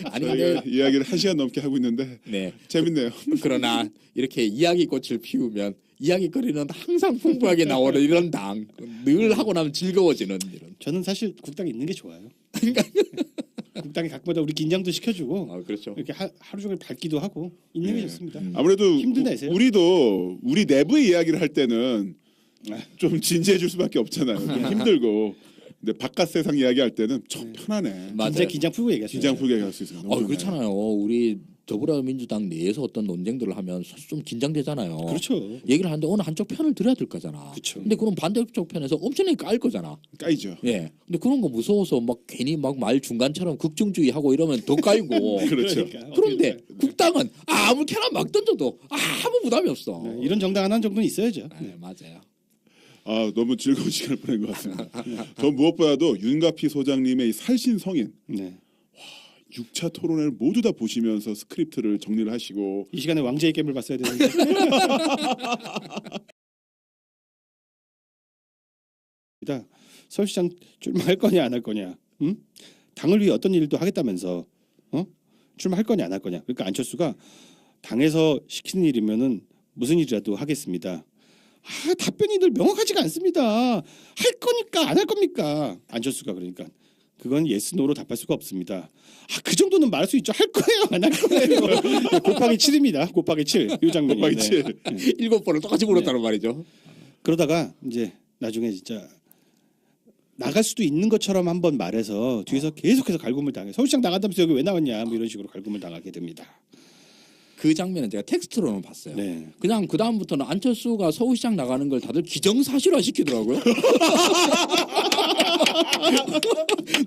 아니 근데 저희가 이야기를 1시간 넘게 하고 있는데 네 재밌네요. 그러나 이렇게 이야기꽃을 피우면 이야기거리는 항상 풍부하게 나오는 이런 당 늘 하고 나면 즐거워지는 이런. 저는 사실 국당에 있는 게 좋아요. 국당이 각마다 우리 긴장도 시켜주고 그렇죠. 이렇게 하루 종일 밝기도 하고 있는 게 좋습니다. 아무래도 힘든 애세요? 우리도 우리 내부의 이야기를 할 때는 좀 진지해 줄 수밖에 없잖아요. 좀 힘들고. 근데 바깥 세상 이야기할 때는 참 편하네. 맞아요. 진짜 긴장 풀고 얘기하세요. 긴장 풀게 할 수 있어요. 너무 좋네요. 그렇잖아요. 우리 더불어민주당 내에서 어떤 논쟁들을 하면 사실 좀 긴장되잖아요. 그렇죠. 얘기를 하는데 어느 한쪽 편을 들어야 될 거잖아. 그렇죠. 근데 그럼 반대쪽 편에서 엄청나게 깔 거잖아. 까이죠. 예. 근데 그런 거 무서워서 막 괜히 막 말 중간처럼 극중주의하고 이러면 더 깔고. 그렇죠. 그런데 국당은 아무렇게나 막 던져도 아무 부담이 없어. 네, 이런 정당 하나 정도는 있어야죠. 네, 맞아요. 너무 즐거운 시간을 보낸 것 같습니다. 저 무엇보다도 윤가피 소장님의 이 살신성인 네. 6차 토론회를 모두 다 보시면서 스크립트를 정리를 하시고 이 시간에 왕제의 게임을 봤어야 되는데. 서울시장 출마할 거냐 안 할 거냐, 응? 당을 위해 어떤 일도 하겠다면서 출마할 거냐 안 할 거냐. 그러니까 안철수가 당에서 시키는 일이면은 무슨 일이라도 하겠습니다. 답변이 늘 명확하지가 않습니다. 할 거니까 안 할 겁니까? 안철수가 그러니까 그건 예스 노로 답할 수가 없습니다. 그 정도는 말할 수 있죠. 할 거예요 안 할 거예요. 곱하기 7입니다. 곱하기 7. 이 장면이. 곱하기 7. 7번을 똑같이 물었다는 말이죠. 그러다가 이제 나중에 진짜 나갈 수도 있는 것처럼 한번 말해서 뒤에서 계속해서 갈굼을 당해. 서울시장 나간다면서 여기 왜 나왔냐 뭐 이런 식으로 갈굼을 당하게 됩니다. 그 장면은 제가 텍스트로는 봤어요. 네. 그냥 그 다음부터는 안철수가 서울시장 나가는 걸 다들 기정사실화 시키더라고요.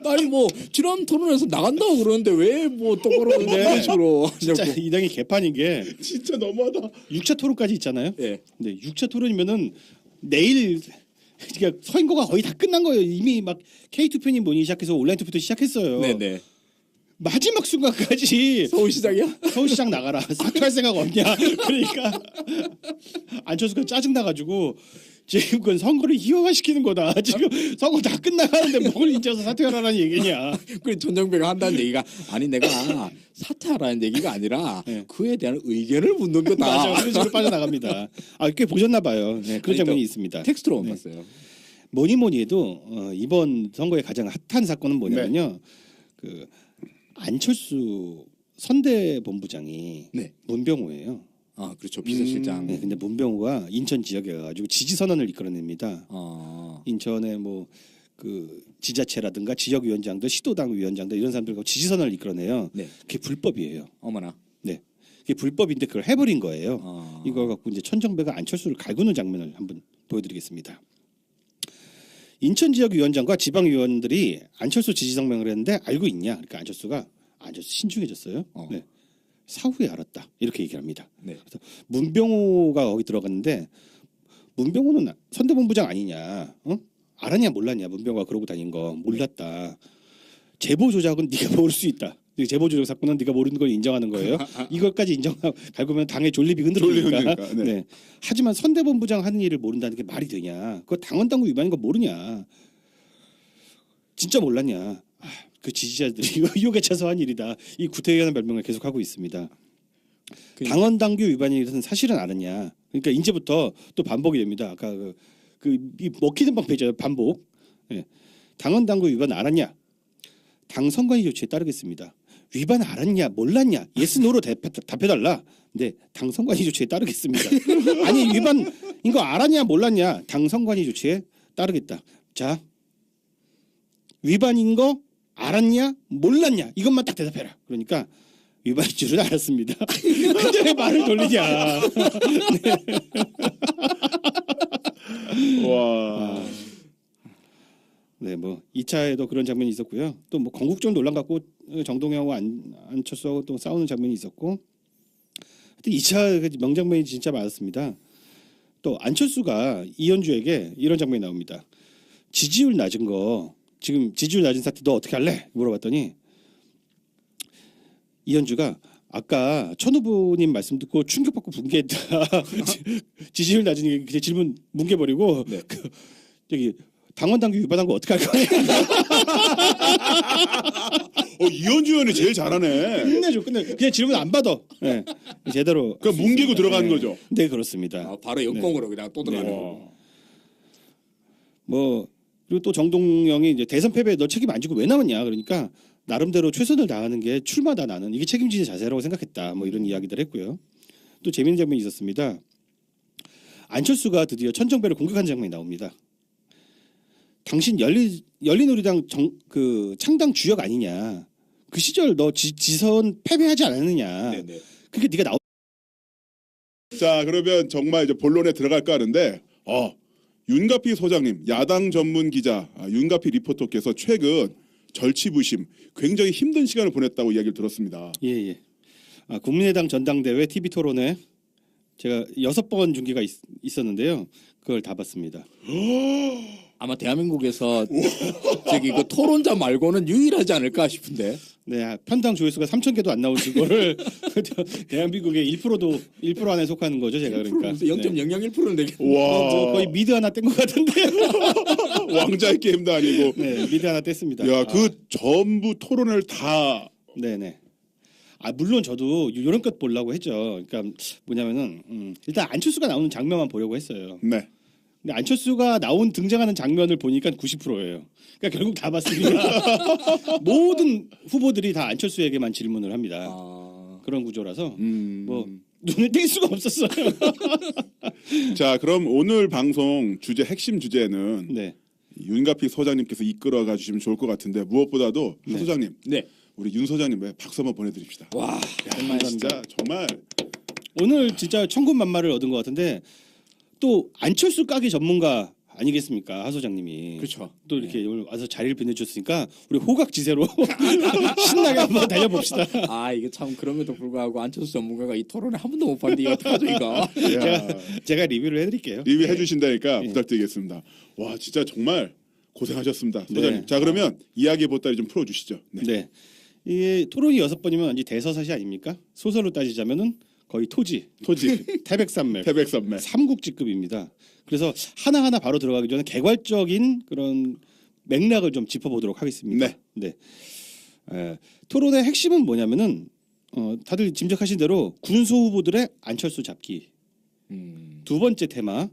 아니 뭐 지난 토론에서 나간다고 그러는데 왜 뭐 똑바로 이런 식으로 진짜 하냐고. 이 당이 개판인 게 진짜 너무하다. 6차 토론까지 있잖아요. 예. 근데 6차 토론이면은 내일 그러니까 선거가 거의 다 끝난 거예요. 이미 막 K 투표님 모이기 시작해서 온라인 투표도 시작했어요. 네네. 마지막 순간까지 서울시장이야? 서울시장 나가라. 사퇴할 생각 없냐? 그러니까 안철수가 짜증 나가지고 지금 그건 선거를 희화화시키는 거다. 지금 선거 다 끝나가는데 뭘 인자서 사퇴하라는 얘기냐? 그 전정배가 한다는 얘기가 아니 내가 사퇴하라는 얘기가 아니라 네. 그에 대한 의견을 묻는 거다. 맞아요. 그런 식으로 빠져나갑니다. 꽤 보셨나 봐요. 네, 그런 아니, 장면이 또 있습니다. 텍스트로 못 네. 봤어요. 뭐니 해도 이번 선거의 가장 핫한 사건은 뭐냐면요. 그 안철수 선대본부장이 네. 문병호예요. 아 그렇죠 비서실장. 네, 근데 문병호가 인천 지역에 가가지고 지지 선언을 이끌어냅니다. 인천의 뭐 그 지자체라든가 지역위원장들, 시도당 위원장들 이런 사람들과 지지 선언을 이끌어내요. 네. 그게 불법이에요. 어머나. 네, 그게 불법인데 그걸 해버린 거예요. 아. 이걸 갖고 이제 천정배가 안철수를 갈구는 장면을 한번 보여드리겠습니다. 인천 지역 위원장과 지방 위원들이 안철수 지지 성명을 했는데 알고 있냐? 그러니까 안철수가 신중해졌어요. 어. 네. 사후에 알았다 이렇게 얘기를 합니다. 네. 그래서 문병호가 거기 들어갔는데 문병호는 선대본부장 아니냐? 알았냐 몰랐냐? 문병호가 그러고 다닌 거 몰랐다. 제보 조작은 네가 모를 수 있다. 제보 조작 사건은 네가 모르는 걸 인정하는 거예요. 이것까지 인정하고 갈구면 당의 존립이 흔들리니까. 흔들리니까, 네. 네. 하지만 선대본부장 하는 일을 모른다는 게 말이 되냐? 그거 당원 당규 위반인 거 모르냐? 진짜 몰랐냐? 그 지지자들이 의혹에 차서 한 일이다. 이 구태의하는 별명을 계속하고 있습니다. 당원 당규 위반이 것은 사실은 알았냐? 그러니까 이제부터 또 반복이 됩니다. 아까 이 먹히는 방패죠. 반복. 예. 당원 당규 위반 알았냐? 당 선관위 조치에 따르겠습니다. 위반 알았냐? 몰랐냐? 예스 노로 답해달라. 네, 당 선관위 조치에 따르겠습니다. 아니 위반인 거 알았냐? 몰랐냐? 당 선관위 조치에 따르겠다. 자, 위반인 거 알았냐? 몰랐냐? 이것만 딱 대답해라. 그러니까 위반인 줄은 알았습니다. 근데 왜 말을 돌리냐? 와. 네, 뭐 2차에도 그런 장면이 있었고요. 또 뭐 건국정 논란 갖고 정동영하고 안철수하고 또 싸우는 장면이 있었고, 하여튼 2차 명장면이 진짜 많았습니다. 또 안철수가 이현주에게 이런 장면이 나옵니다. 지지율 낮은 거 지금 지지율 낮은 사태 너 어떻게 할래? 물어봤더니 이현주가 아까 천 후보님 말씀 듣고 충격받고 붕괴했다. 지지율 낮은 게 그냥 질문 뭉개버리고 네. 저기 당원 당규 위반한 거 어떻게 할 거냐? 이현주 의원이 제일 잘하네. 끝내줘, 끝내. 그냥 질문 안 받아. 네. 제대로. 그러니까 뭉개고 들어가는 거죠. 네, 그렇습니다. 바로 역공으로 그냥 또 들어가는 네. 거. 뭐 그리고 또 정동영이 이제 대선 패배에 너 책임 안 지고 왜 나왔냐? 그러니까 나름대로 최선을 다하는 게 출마다 나는 이게 책임지는 자세라고 생각했다. 뭐 이런 이야기들 했고요. 또 재미있는 장면이 있었습니다. 안철수가 드디어 천정배를 공격한 장면이 나옵니다. 당신 열린우리당 창당 주역 아니냐? 그 시절 너 지선 패배하지 않았느냐? 네네. 그게 네가 나오. 자, 그러면 정말 이제 본론에 들어갈까 하는데 윤가피 소장님, 야당 전문 기자 윤가피 리포터께서 최근 절치부심 굉장히 힘든 시간을 보냈다고 이야기를 들었습니다. 예. 국민의당 전당대회 TV 토론회 제가 6번 중계가 있었는데요. 그걸 다 봤습니다. 아마 대한민국에서 저기 그 토론자 말고는 유일하지 않을까 싶은데. 네, 편당 조회수가 3,000개도 안 나오는 거를 대한민국의 1% 안에 속하는 거죠, 제가 그러니까. 0.001%는 되겠. 와, 거의 미드 하나 뗀 것 같은데. 왕자의 게임도 아니고. 네, 미드 하나 뗐습니다. 야, 그 전부 토론을 다. 네네. 아 물론 저도 이런 것 보려고 했죠. 그러니까 뭐냐면은 일단 안철수가 나오는 장면만 보려고 했어요. 네. 근데 안철수가 등장하는 장면을 보니까 90%예요. 그러니까 결국 다 봤습니다. 모든 후보들이 다 안철수에게만 질문을 합니다. 그런 구조라서 뭐 눈을 뗄 수가 없었어요. 자, 그럼 오늘 방송 주제 핵심 주제는 네. 윤가피 소장님께서 이끌어가 주시면 좋을 것 같은데 무엇보다도 하 소장님, 네. 우리 윤 소장님 박수 한번 보내드립시다. 와, 야, 진짜 정말 오늘 진짜 천군만마를 얻은 것 같은데 또 안철수 까기 전문가 아니겠습니까, 하 소장님이. 그렇죠. 또 이렇게 오늘 와서 자리를 빛내주셨으니까 우리 호각지세로 신나게 한번 달려봅시다. 아 이게 참 그럼에도 불구하고 안철수 전문가가 이 토론에 한 번도 못 봤는데 이거 어떡하죠 이거. 제가 리뷰를 해드릴게요. 리뷰해 주신다니까 부탁드리겠습니다. 와, 진짜 정말 고생하셨습니다, 소장님. 네. 자, 그러면 이야기 보따리 좀 풀어주시죠. 네. 네. 이게 토론이 6번이면 완전 대서사시 아닙니까? 소설로 따지자면은 거의 토지, 태백산맥, 태백산맥. 삼국지급입니다. 그래서 하나하나 바로 들어가기 전에 개괄적인 그런 맥락을 좀 짚어보도록 하겠습니다. 네. 토론의 핵심은 뭐냐면은 다들 짐작하신 대로 군소 후보들의 안철수 잡기. 두 번째 테마,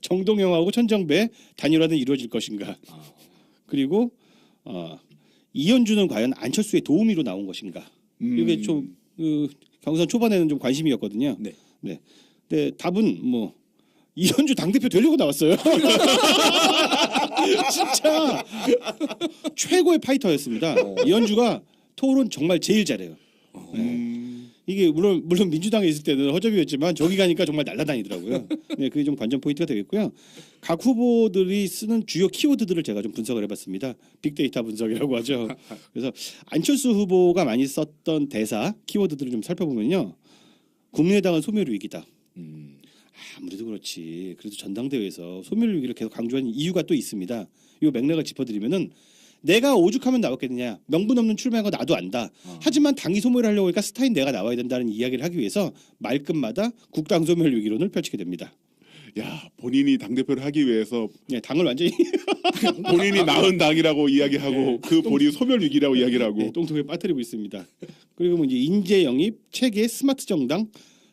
정동영하고 천정배 단일화는 이루어질 것인가. 그리고 이현주는 과연 안철수의 도우미로 나온 것인가. 이게 좀 경선 초반에는 좀 관심이었거든요. 네. 네. 근데 답은 뭐 이현주 당대표 되려고 나왔어요. 진짜 최고의 파이터였습니다. 이현주가 토론 정말 제일 잘해요. 이게 물론 민주당에 있을 때는 허접이었지만 저기 가니까 정말 날아다니더라고요. 네, 그게 좀 관전 포인트가 되겠고요. 각 후보들이 쓰는 주요 키워드들을 제가 좀 분석을 해봤습니다. 빅데이터 분석이라고 하죠. 그래서 안철수 후보가 많이 썼던 대사 키워드들을 좀 살펴보면요. 국민의당은 소멸위기다. 아무래도 그렇지. 그래도 전당대회에서 소멸위기를 계속 강조한 이유가 또 있습니다. 이 맥락을 짚어드리면은 내가 오죽하면 나왔겠느냐. 명분 없는 출마한 거 나도 안다. 하지만 당이 소멸을 하려고 하니까 스타인 내가 나와야 된다는 이야기를 하기 위해서 말끝마다 국당 소멸 위기론을 펼치게 됩니다. 야, 본인이 당대표를 하기 위해서 네, 당을 완전히 본인이 낳은 당이라고 이야기하고 그 본이 소멸 위기라고 이야기를 하고. 네, 똥통에 빠뜨리고 있습니다. 그리고 뭐 이제 인재 영입, 체계, 스마트 정당,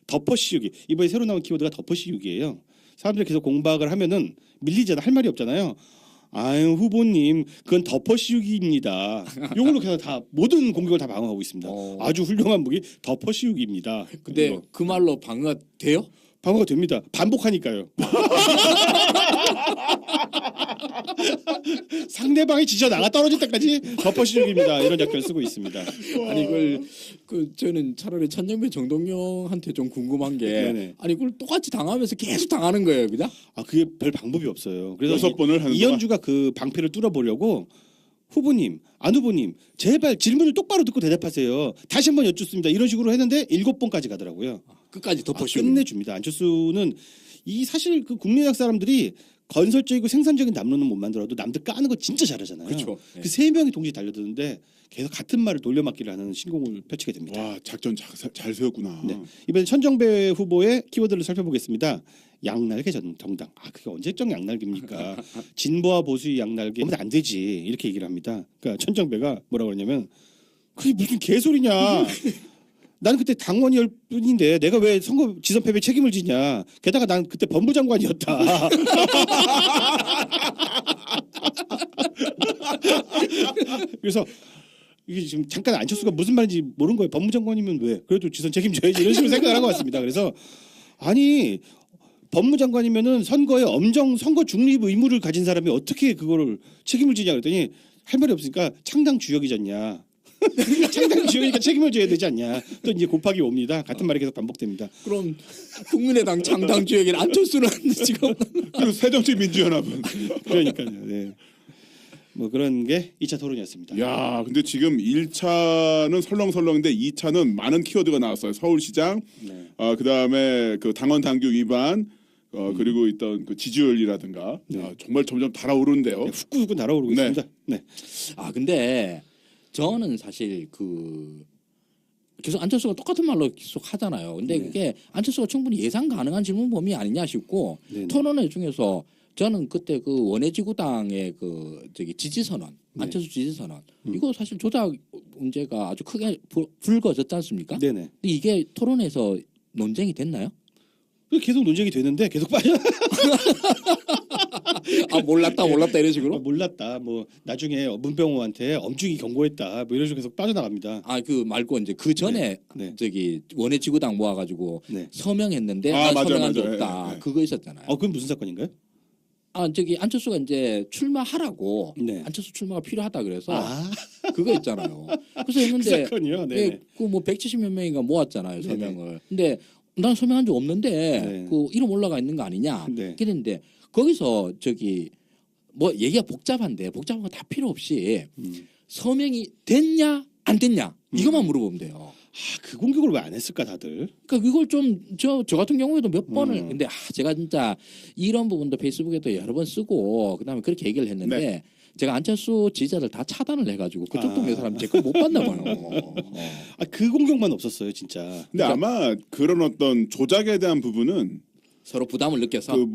덮어 씌우기. 이번에 새로 나온 키워드가 덮어 씌우기예요. 사람들이 계속 공박을 하면은 밀리잖아. 할 말이 없잖아요. 아유 후보님 그건 덮어 씌우기입니다. 이걸로 그냥 다 모든 공격을 다 방어하고 있습니다. 아주 훌륭한 무기 덮어 씌우기입니다. 근데 이거. 그 말로 방어가 돼요? 방어가 됩니다. 반복하니까요. 상대방이 지쳐 나가 떨어질 때까지 덮어 씌우기입니다. 이런 작전을 쓰고 있습니다. 아니 그걸 저는 차라리 천정배 정동영한테 좀 궁금한 게 네네. 아니 그걸 똑같이 당하면서 계속 당하는 거예요, 그죠? 아 그게 별 방법이 없어요. 그래서 6번을 하는 이현주가 그 방패를 뚫어보려고 후보님, 안 후보님 제발 질문을 똑바로 듣고 대답하세요. 다시 한번 여쭙습니다. 이런 식으로 했는데 7번까지 가더라고요. 끝까지 덮어씌우고 끝내줍니다. 안철수는 이 사실 그 국민의당 사람들이 건설적이고 생산적인 담론은 못 만들어도 남들 까는 거 진짜 잘하잖아요. 그렇죠. 그 세 명이 동시에 달려드는데 계속 같은 말을 돌려막기를 하는 신공을 펼치게 됩니다. 와, 작전 잘 세웠구나. 네. 이번에 천정배 후보의 키워드를 살펴보겠습니다. 양날개 정당. 아 그게 언제적 양날개입니까? 진보와 보수의 양날개. 하면 안 되지. 이렇게 얘기를 합니다. 그러니까 천정배가 뭐라고 그러냐면 그게 무슨 개소리냐. 나는 그때 당원이었 뿐인데 내가 왜 선거 지선 패배 책임을 지냐. 게다가 난 그때 법무장관이었다. 그래서 이게 지금 잠깐 안철수가 무슨 말인지 모르는 거예요. 법무장관이면 왜? 그래도 지선 책임져야지 이런 식으로 생각을 한 것 같습니다. 그래서 아니 법무장관이면은 선거에 선거 중립 의무를 가진 사람이 어떻게 그거를 책임을 지냐 그랬더니 할 말이 없으니까 창당 주역이잖냐. 창당 주역이니까 책임을 져야 되지 않냐. 또 이제 곱하기 5입니다. 같은 말이 계속 반복됩니다. 그럼 국민의당 창당 주역인 안철수는 지금 그리고 새정치민주연합은. 그러니까요. 네. 뭐 그런 게 2차 토론이었습니다. 야, 근데 지금 1차는 설렁설렁인데 2차는 많은 키워드가 나왔어요. 서울시장, 네. 그다음에 그 당원 당규 위반, 그리고 있던 그 지지율이라든가 네. 정말 점점 달아오르는데요. 네, 후끈후끈 날아오르고 네. 있습니다. 네. 아 근데 저는 사실 그 계속 안철수가 똑같은 말로 계속 하잖아요. 근데 네. 그게 안철수가 충분히 예상 가능한 질문 범위 아니냐 싶고 네네. 토론회 중에서 저는 그때 그 원해지구당의 그 저기 지지선언 네. 안철수 지지선언 이거 사실 조작 문제가 아주 크게 불거졌지 않습니까? 네네. 근데 이게 토론에서 논쟁이 됐나요? 계속 논쟁이 되는데 계속 빠져. 아 몰랐다 이런 식으로? 몰랐다. 뭐 나중에 문병호한테 엄중히 경고했다. 뭐 이런 식으로 계속 빠져나갑니다. 아 그 말고 이제 그 전에 네. 저기 원해지구당 모아가지고 네. 서명했는데 아, 난 맞아요, 서명한 적 맞아요. 없다. 예, 예. 그거 있었잖아요. 그건 무슨 사건인가요? 아 저기 안철수가 이제 출마하라고 네. 안철수 출마가 필요하다 그래서 아, 그거 있잖아요. 그래서 그 했는데 사건이요. 네. 그뭐 170몇 명인가 모았잖아요 네네. 서명을. 근데 난 서명한 적 없는데 네. 그 이름 올라가 있는 거 아니냐? 네. 그랬는데 거기서 저기 뭐 얘기가 복잡한 거 다 필요 없이 서명이 됐냐 안 됐냐 이것만 물어보면 돼요. 그 공격을 왜 안 했을까 다들? 그러니까 이걸 좀 저 같은 경우에도 몇 번을 음. 근데 제가 진짜 이런 부분도 페이스북에도 여러 번 쓰고 그다음에 그렇게 얘기를 했는데 네. 제가 안철수 지지자들 다 차단을 해가지고 그쪽 아. 동네 사람 제 걸 못 봤나 봐요. 그 공격만 없었어요, 진짜. 근데 아마 그런 어떤 조작에 대한 부분은 서로 부담을 느껴서 그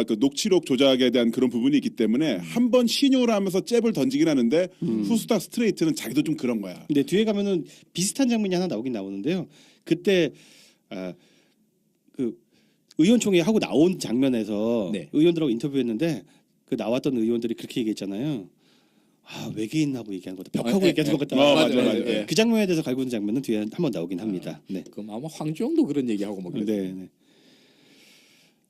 그 녹취록 조작에 대한 그런 부분이 있기 때문에 한 번 신용을 하면서 잽을 던지긴 하는데 후스타 스트레이트는 자기도 좀 그런 거야. 근데 뒤에 가면은 비슷한 장면이 하나 나오긴 나오는데요. 그때 그 의원총회 하고 나온 장면에서 네. 의원들하고 인터뷰했는데 그 나왔던 의원들이 그렇게 얘기했잖아요. 외계인하고 얘기한 거다. 벽하고 예, 얘기하는 예. 것 같다. 맞아요. 예. 그 장면에 대해서 갈구는 장면은 뒤에 한번 나오긴 합니다. 네. 그럼 아마 황주영도 그런 얘기하고 뭐 그랬어요. 네, 네.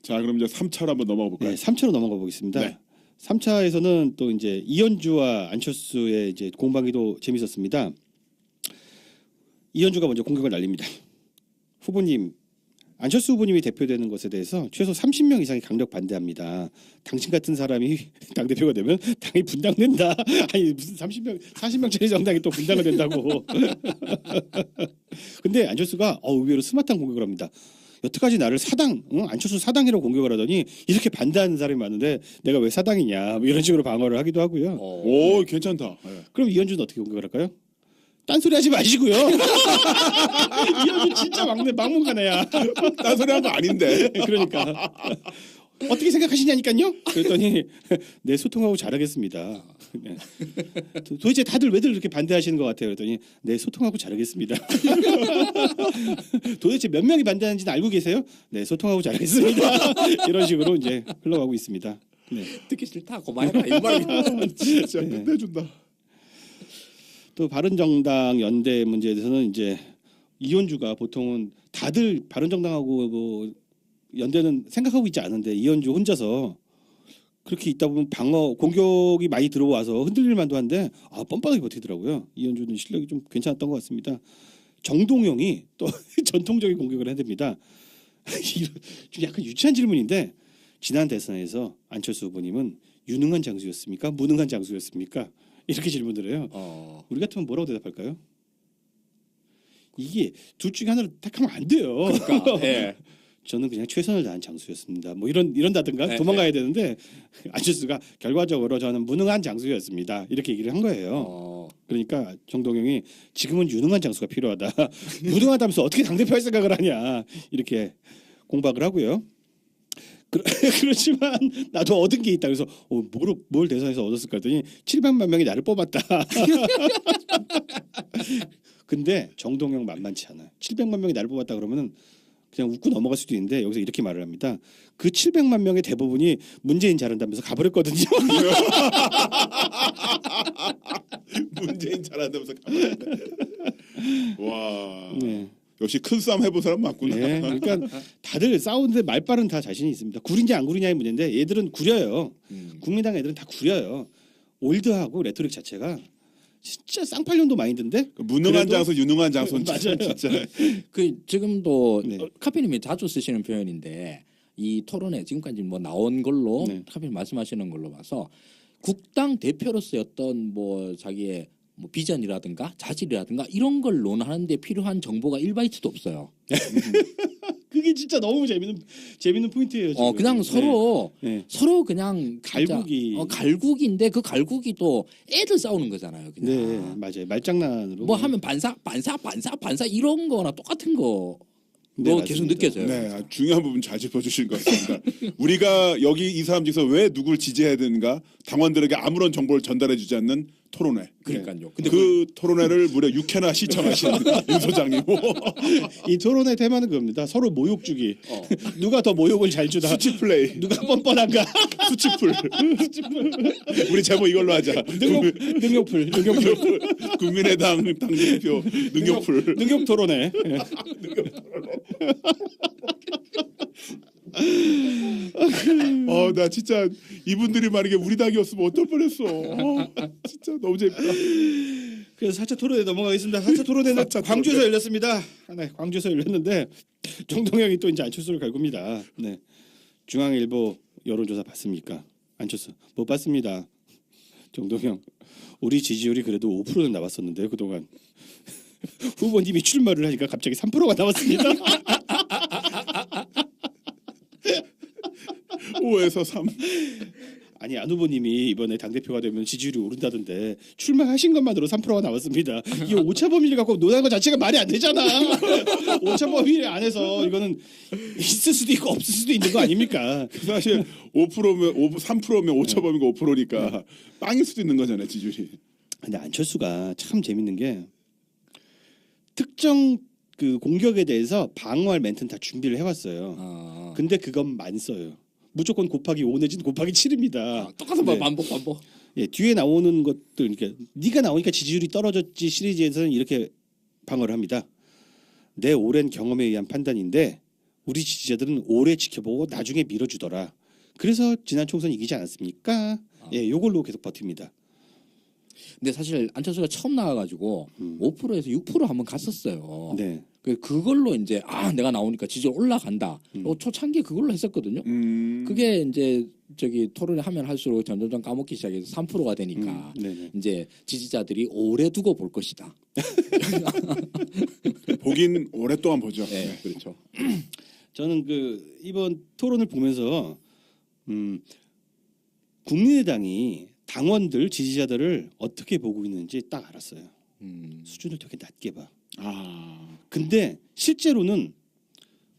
자, 그럼 이제 3차로 한번 넘어가 볼까요? 네, 3차로 넘어가 보겠습니다. 네. 3차에서는 또 이제 이현주와 안철수의 이제 공방기도 재밌었습니다. 이현주가 먼저 공격을 날립니다. 후보님, 안철수 후보님이 대표되는 것에 대해서 최소 30명 이상이 강력 반대합니다. 당신 같은 사람이 당 대표가 되면 당이 분당된다. 아니 무슨 30명, 40명짜리 정당이 또 분당이 된다고. 근데 안철수가 의외로 스마트한 공격을 합니다. 여태까지 나를 사당, 안철수 사당이라고 공격을 하더니 이렇게 반대하는 사람이 많은데 내가 왜 사당이냐 뭐 이런 식으로 방어를 하기도 하고요. 오, 괜찮다. 네. 그럼 이현주는 어떻게 공격을 할까요? 딴소리 하지 마시고요. 이현주 진짜 막무가내야. 딴소리 한 거 아닌데. 그러니까 어떻게 생각하시냐니까요. 그랬더니 네 소통하고 잘하겠습니다. 네. 도대체 다들 왜들 이렇게 반대하시는 것 같아요. 그랬더니 네 소통하고 잘하겠습니다. 도대체 몇 명이 반대하는지는 알고 계세요? 네 소통하고 잘하겠습니다. 이런 식으로 이제 흘러가고 있습니다. 네. 듣기 싫다 고마해라 이 말이. 진짜 끝내준다. 또 바른정당 연대 문제에 대해서는 이제 이현주가 보통은 다들 바른정당하고 뭐 연대는 생각하고 있지 않은데 이현주 혼자서 그렇게 있다 보면 방어 공격이 많이 들어와서 흔들릴 만도 한데 뻔뻔하게 버티더라고요. 이현주는 실력이 좀 괜찮았던 것 같습니다. 정동영이 또 전통적인 공격을 해댑니다. 좀 약간 유치한 질문인데 지난 대선에서 안철수 후보님은 유능한 장수였습니까? 무능한 장수였습니까? 이렇게 질문을 해요. 우리 같으면 뭐라고 대답할까요? 이게 둘 중에 하나를 택하면 안 돼요. 그러니까, 예. 저는 그냥 최선을 다한 장수였습니다. 뭐 이런다든가 네, 도망가야 되는데 안철수가 결과적으로 저는 무능한 장수였습니다. 이렇게 얘기를 한 거예요. 그러니까 정동영이 지금은 유능한 장수가 필요하다. 무능하다면서 어떻게 당대표 할 생각을 하냐 이렇게 공박을 하고요. 그렇지만 나도 얻은 게 있다. 그래서 뭘 대선에서 얻었을까 했더니 700만 명이 나를 뽑았다. 근데 정동영 만만치 않아요. 700만 명이 나를 뽑았다 그러면은 그냥 웃고 넘어갈 수도 있는데 여기서 이렇게 말을 합니다. 그 700만 명의 대부분이 문재인 잘한다면서 가버렸거든요. 문재인 잘한다면서 가만히. 와. 네. 역시 큰 싸움 해본 사람 맞구나. 네, 그러니까 다들 싸우는데 말빨은 다 자신이 있습니다. 구린지 안 구리냐의 문제인데 얘들은 구려요. 국민당 애들은 다 구려요. 올드하고 레토릭 자체가 진짜 쌍팔년도 마인드인데 무능한 그래도- 장수, 유능한 장수. 맞아요. 진짜. 그 지금도 네. 카페님이 자주 쓰시는 표현인데 이 토론에 지금까지 뭐 나온 걸로 네. 카페님 말씀하시는 걸로 봐서 국당 대표로서의 어떤 뭐 자기의 뭐 비전이라든가 자질이라든가 이런 걸 논하는데 필요한 정보가 1바이트도 없어요. 그게 진짜 너무 재밌는 포인트예요. 지금. 그냥 네. 서로 네. 서로 그냥 진짜, 갈구기. 갈구기인데 그 갈구기 또 애들 싸우는 거잖아요. 그냥. 네, 맞아요. 말장난으로 뭐 하면 반사 이런 거나 똑같은 거. 네, 뭐 맞습니다. 계속 느껴져요. 네, 중요한 부분 잘 짚어주신 것 같습니다. 우리가 여기 이 사람지에서 왜 누굴 지지해야 되는가 당원들에게 아무런 정보를 전달해주지 않는 토론회. 그러니까요. 근데 그 토론회를 무려 6회나 시청하신 윤 소장님. 이 토론의 테마는 그겁니다. 서로 모욕 주기. 누가 더 모욕을 잘 주다. 수치 플레이, 누가 뻔뻔한가. 수치풀. 우리 제목 이걸로 하자. 능욕풀. 국민의당 당대표 능욕풀. 능욕 토론회. 나 진짜 이분들이 만약에 우리 당이었으면 어떨 뻔했어. 진짜 너무 재밌다. 그래서 4차 토론회 넘어가겠습니다. 4차 토론회는 4차 광주에서 열렸습니다. 네, 광주에서 열렸는데 정동영이 또 이제 안철수를 갈굽니다. 네, 중앙일보 여론조사 봤습니까? 안철수 못 봤습니다. 정동영 우리 지지율이 그래도 5%는 나왔었는데 그동안 후보님이 출마를 하니까 갑자기 3%가 나왔습니다. 5에서 3. 아니 안 후보님이 이번에 당대표가 되면 지지율이 오른다던데 출마하신 것만으로 3%가 나왔습니다. 이 오차범위를 갖고 논하는 것 자체가 말이 안 되잖아. 오차범위 안에서 이거는 있을 수도 있고 없을 수도 있는 거 아닙니까? 사실 5%면 3%면 오차범위가 5%니까 빵일 수도 있는 거잖아요, 지지율이. 근데 안철수가 참 재밌는 게 특정 그 공격에 대해서 방어할 멘트는 다 준비를 해왔어요. 근데 그것만 써요. 무조건 곱하기 5 내지는 곱하기 7입니다. 똑같은 네. 반복. 예, 뒤에 나오는 것들 그러니까 네가 나오니까 지지율이 떨어졌지 시리즈에서는 이렇게 방어를 합니다. 내 오랜 경험에 의한 판단인데 우리 지지자들은 오래 지켜보고 나중에 밀어주더라. 그래서 지난 총선 이기지 않았습니까? 예, 요걸로 계속 버팁니다. 근데 사실 안철수가 처음 나와가지고 5%에서 6% 한번 갔었어요. 네. 그걸로 이제 내가 나오니까 지지율 올라간다. 초창기에 그걸로 했었거든요. 그게 이제 저기 토론회 하면 할수록 점점 까먹기 시작해서 3%가 되니까 네네. 이제 지지자들이 오래 두고 볼 것이다. 보긴 오랫동안 보죠. 네, 그렇죠. 저는 그 이번 토론을 보면서 국민의당이 당원들 지지자들을 어떻게 보고 있는지 딱 알았어요. 수준을 되게 낮게 봐. 근데 실제로는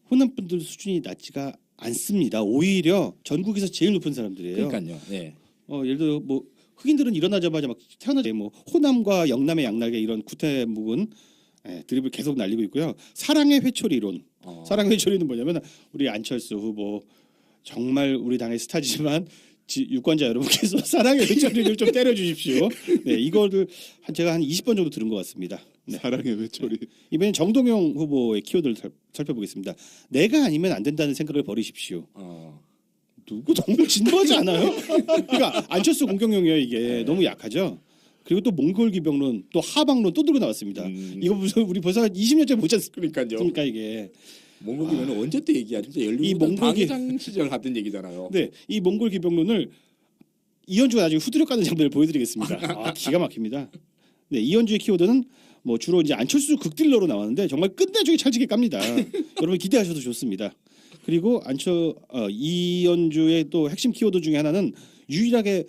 호남 분들 수준이 낮지가 않습니다. 오히려 전국에서 제일 높은 사람들이에요. 그러니까요. 네. 예를 들어 뭐 흑인들은 일어나자마자 막 태어나자 뭐 호남과 영남의 양날개 이런 구태 묵은 드립을 계속 날리고 있고요. 사랑의 회초리론. 사랑의 회초리는 뭐냐면 우리 안철수 후보 정말 우리 당의 스타지만 유권자 여러분께서 사랑의 회초리를 좀 때려주십시오. 네, 이거를 제가 한 20번 정도 들은 것 같습니다. 네. 사랑의 회초리. 이번엔 정동영 후보의 키워드를 살펴보겠습니다. 내가 아니면 안 된다는 생각을 버리십시오. 누구 너무 진부하지 않아요? 그러니까 안철수 공격용이에요 이게. 너무 약하죠. 그리고 또 몽골 기병론, 또 하방론 또 들고 나왔습니다. 이거 무슨 우리 벌써 20년째 보지 않습니까 이게. 몽골기면은 언제 때 얘기하죠? 이 연루부당 몽골기- 당회장 시절 하던 얘기잖아요. 네, 이 몽골 기병론을 이현주가 나중에 후드려 까는 장면을 보여드리겠습니다. 기가 막힙니다. 네, 이현주의 키워드는 뭐 주로 이제 안철수 극딜러로 나왔는데 정말 끝내주게 찰지게 깝니다. 여러분 기대하셔도 좋습니다. 그리고 이현주의 또 핵심 키워드 중에 하나는 유일하게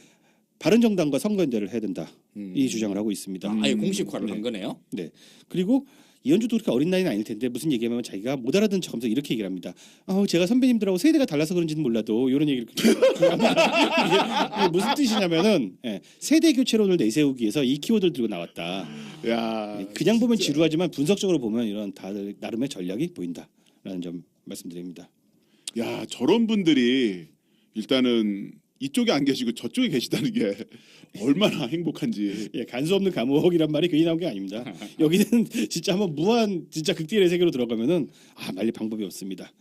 바른정당과 선거연대를 해야 된다. 이 주장을 하고 있습니다. 아예 공식화를 한 거네요. 네. 그리고 이현주도 그렇게 어린 나이는 아닐 텐데 무슨 얘기하면 자기가 못 알아듣는 척하면서 이렇게 얘기를 합니다. 제가 선배님들하고 세대가 달라서 그런지는 몰라도 이런 얘기를 이게 무슨 뜻이냐면은 세대 교체론을 내세우기 위해서 이 키워드를 들고 나왔다. 야, 그냥 보면 지루하지만 분석적으로 보면 이런 다들 나름의 전략이 보인다라는 점 말씀드립니다. 야, 저런 분들이 일단은 이쪽에 안 계시고 저쪽에 계시다는 게 얼마나 행복한지. 예, 간수 없는 감옥이란 말이 괜히 나온 게 아닙니다. 여기는 진짜 한번 무한 진짜 극딜의 세계로 들어가면은 말릴 방법이 없습니다.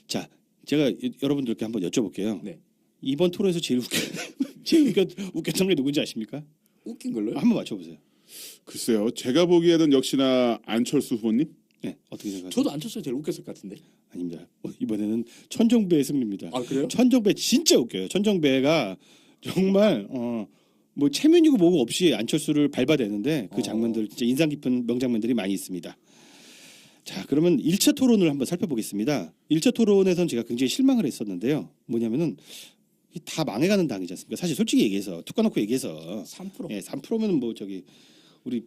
자, 제가 여러분들께 한번 여쭤볼게요. 네. 이번 토론에서 제일 웃겼던 게 누군지 아십니까? 웃긴 걸로요? 한번 맞춰보세요. 글쎄요, 제가 보기에는 역시나 안철수 후보님. 네, 어떻게 생각하세요? 저도 안철수가 제일 웃겼을 것 같은데. 아닙니다. 이번에는 천정배의 승리입니다. 그래요? 천정배 진짜 웃겨요. 천정배가 정말 뭐 체면이고 뭐고 없이 안철수를 밟아대는데 그 장면들 진짜 인상 깊은 명장면들이 많이 있습니다. 자, 그러면 1차 토론을 한번 살펴보겠습니다. 1차 토론에선 제가 굉장히 실망을 했었는데요. 뭐냐면은 이다 망해가는 당이지 않습니까? 사실 솔직히 얘기해서 툭 까놓고 얘기해서 3%. 예, 3%면은 뭐 저기 우리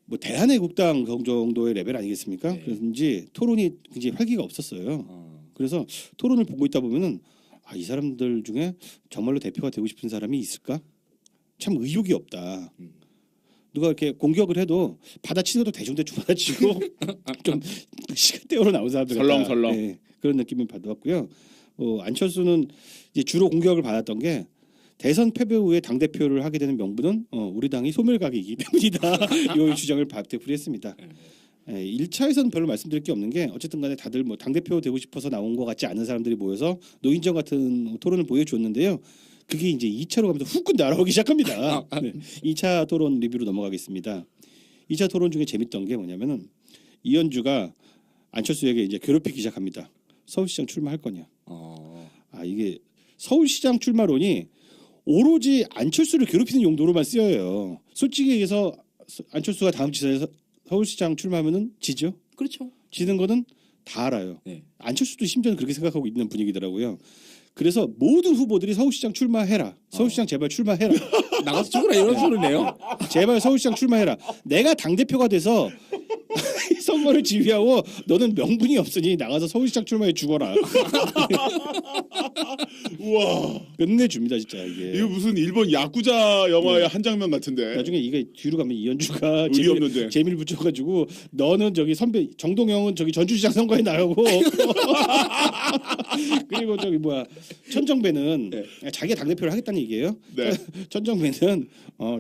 뭐 대한애국당 정도의 레벨 아니겠습니까? 네. 그런지 토론이 굉장히 활기가 없었어요. 그래서 토론을 보고 있다 보면은 아, 이 사람들 중에 정말로 대표가 되고 싶은 사람이 있을까? 참 의욕이 없다. 누가 이렇게 공격을 해도 받아치고도 대충대충 받아치고 좀 시간대로 나온 사람들 같다. 설렁설렁. 네, 그런 느낌을 받았고요. 안철수는 이제 주로 공격을 받았던 게 대선 패배 후에 당 대표를 하게 되는 명분은 우리 당이 소멸각이기 때문이다. 이 주장을 되풀이했습니다. 1차에서는 별로 말씀드릴 게 없는 게 어쨌든 간에 다들 뭐 당 대표 되고 싶어서 나온 것 같지 않은 사람들이 모여서 노인정 같은 토론을 보여줬는데요. 그게 이제 2차로 가면서 후끈 날아오기 시작합니다. 네. 2차 토론 리뷰로 넘어가겠습니다. 2차 토론 중에 재밌던 게 뭐냐면은 이현주가 안철수에게 이제 괴롭히기 시작합니다. 서울시장 출마할 거냐? 아, 이게 서울시장 출마론이 오로지 안철수를 괴롭히는 용도로만 쓰여요. 솔직히 얘기해서 안철수가 다음 지사에서 서울시장 출마하면은 지죠. 그렇죠. 지는 거는 다 알아요. 네. 안철수도 심지어는 그렇게 생각하고 있는 분위기더라고요. 그래서 모든 후보들이 서울시장 출마해라. 서울시장 제발 출마해라. 나가서 죽으라 이런 소리네요. 제발 서울시장 출마해라. 내가 당대표가 돼서 선거를 지휘하고 너는 명분이 없으니 나가서 서울시장 출마해 죽어라. 우와. 끝내줍니다 진짜 이게. 이거 무슨 일본 야쿠자 영화의 한 장면 같은데. 나중에 이게 뒤로 가면 이현주가 의리 없는데. 재미를 붙여가지고 너는 저기 선배 정동영은 저기 전주시장 선거에 나가고 그리고 저기 뭐야 천정배는 자기가 당대표를 하겠다는 얘기예요. 네. 천정배는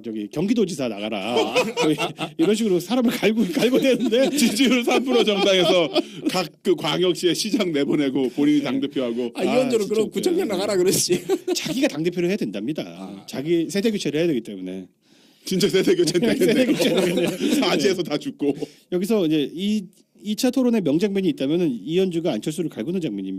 저기 경기도지사 나가라. 이런 식으로 사람을 갈고 되는데 지지율 3% 정당에서 각 그 광역시에 시장 내보내고 본인이 당대표하고. 이현주는 진짜 그럼 웃겨요. 구청장 나가라 그러지. 자기가 당대표를 해야 된답니다. 자기 세대 교체를 해야 되기 때문에. 진짜 세대 교체 세대 교체 되겠네요. 되겠네. 사지에서 다 죽고. 여기서 이제 이 2차 토론의 명장면이 있다면은 이현주가 안철수를 갈구는 장면입니다.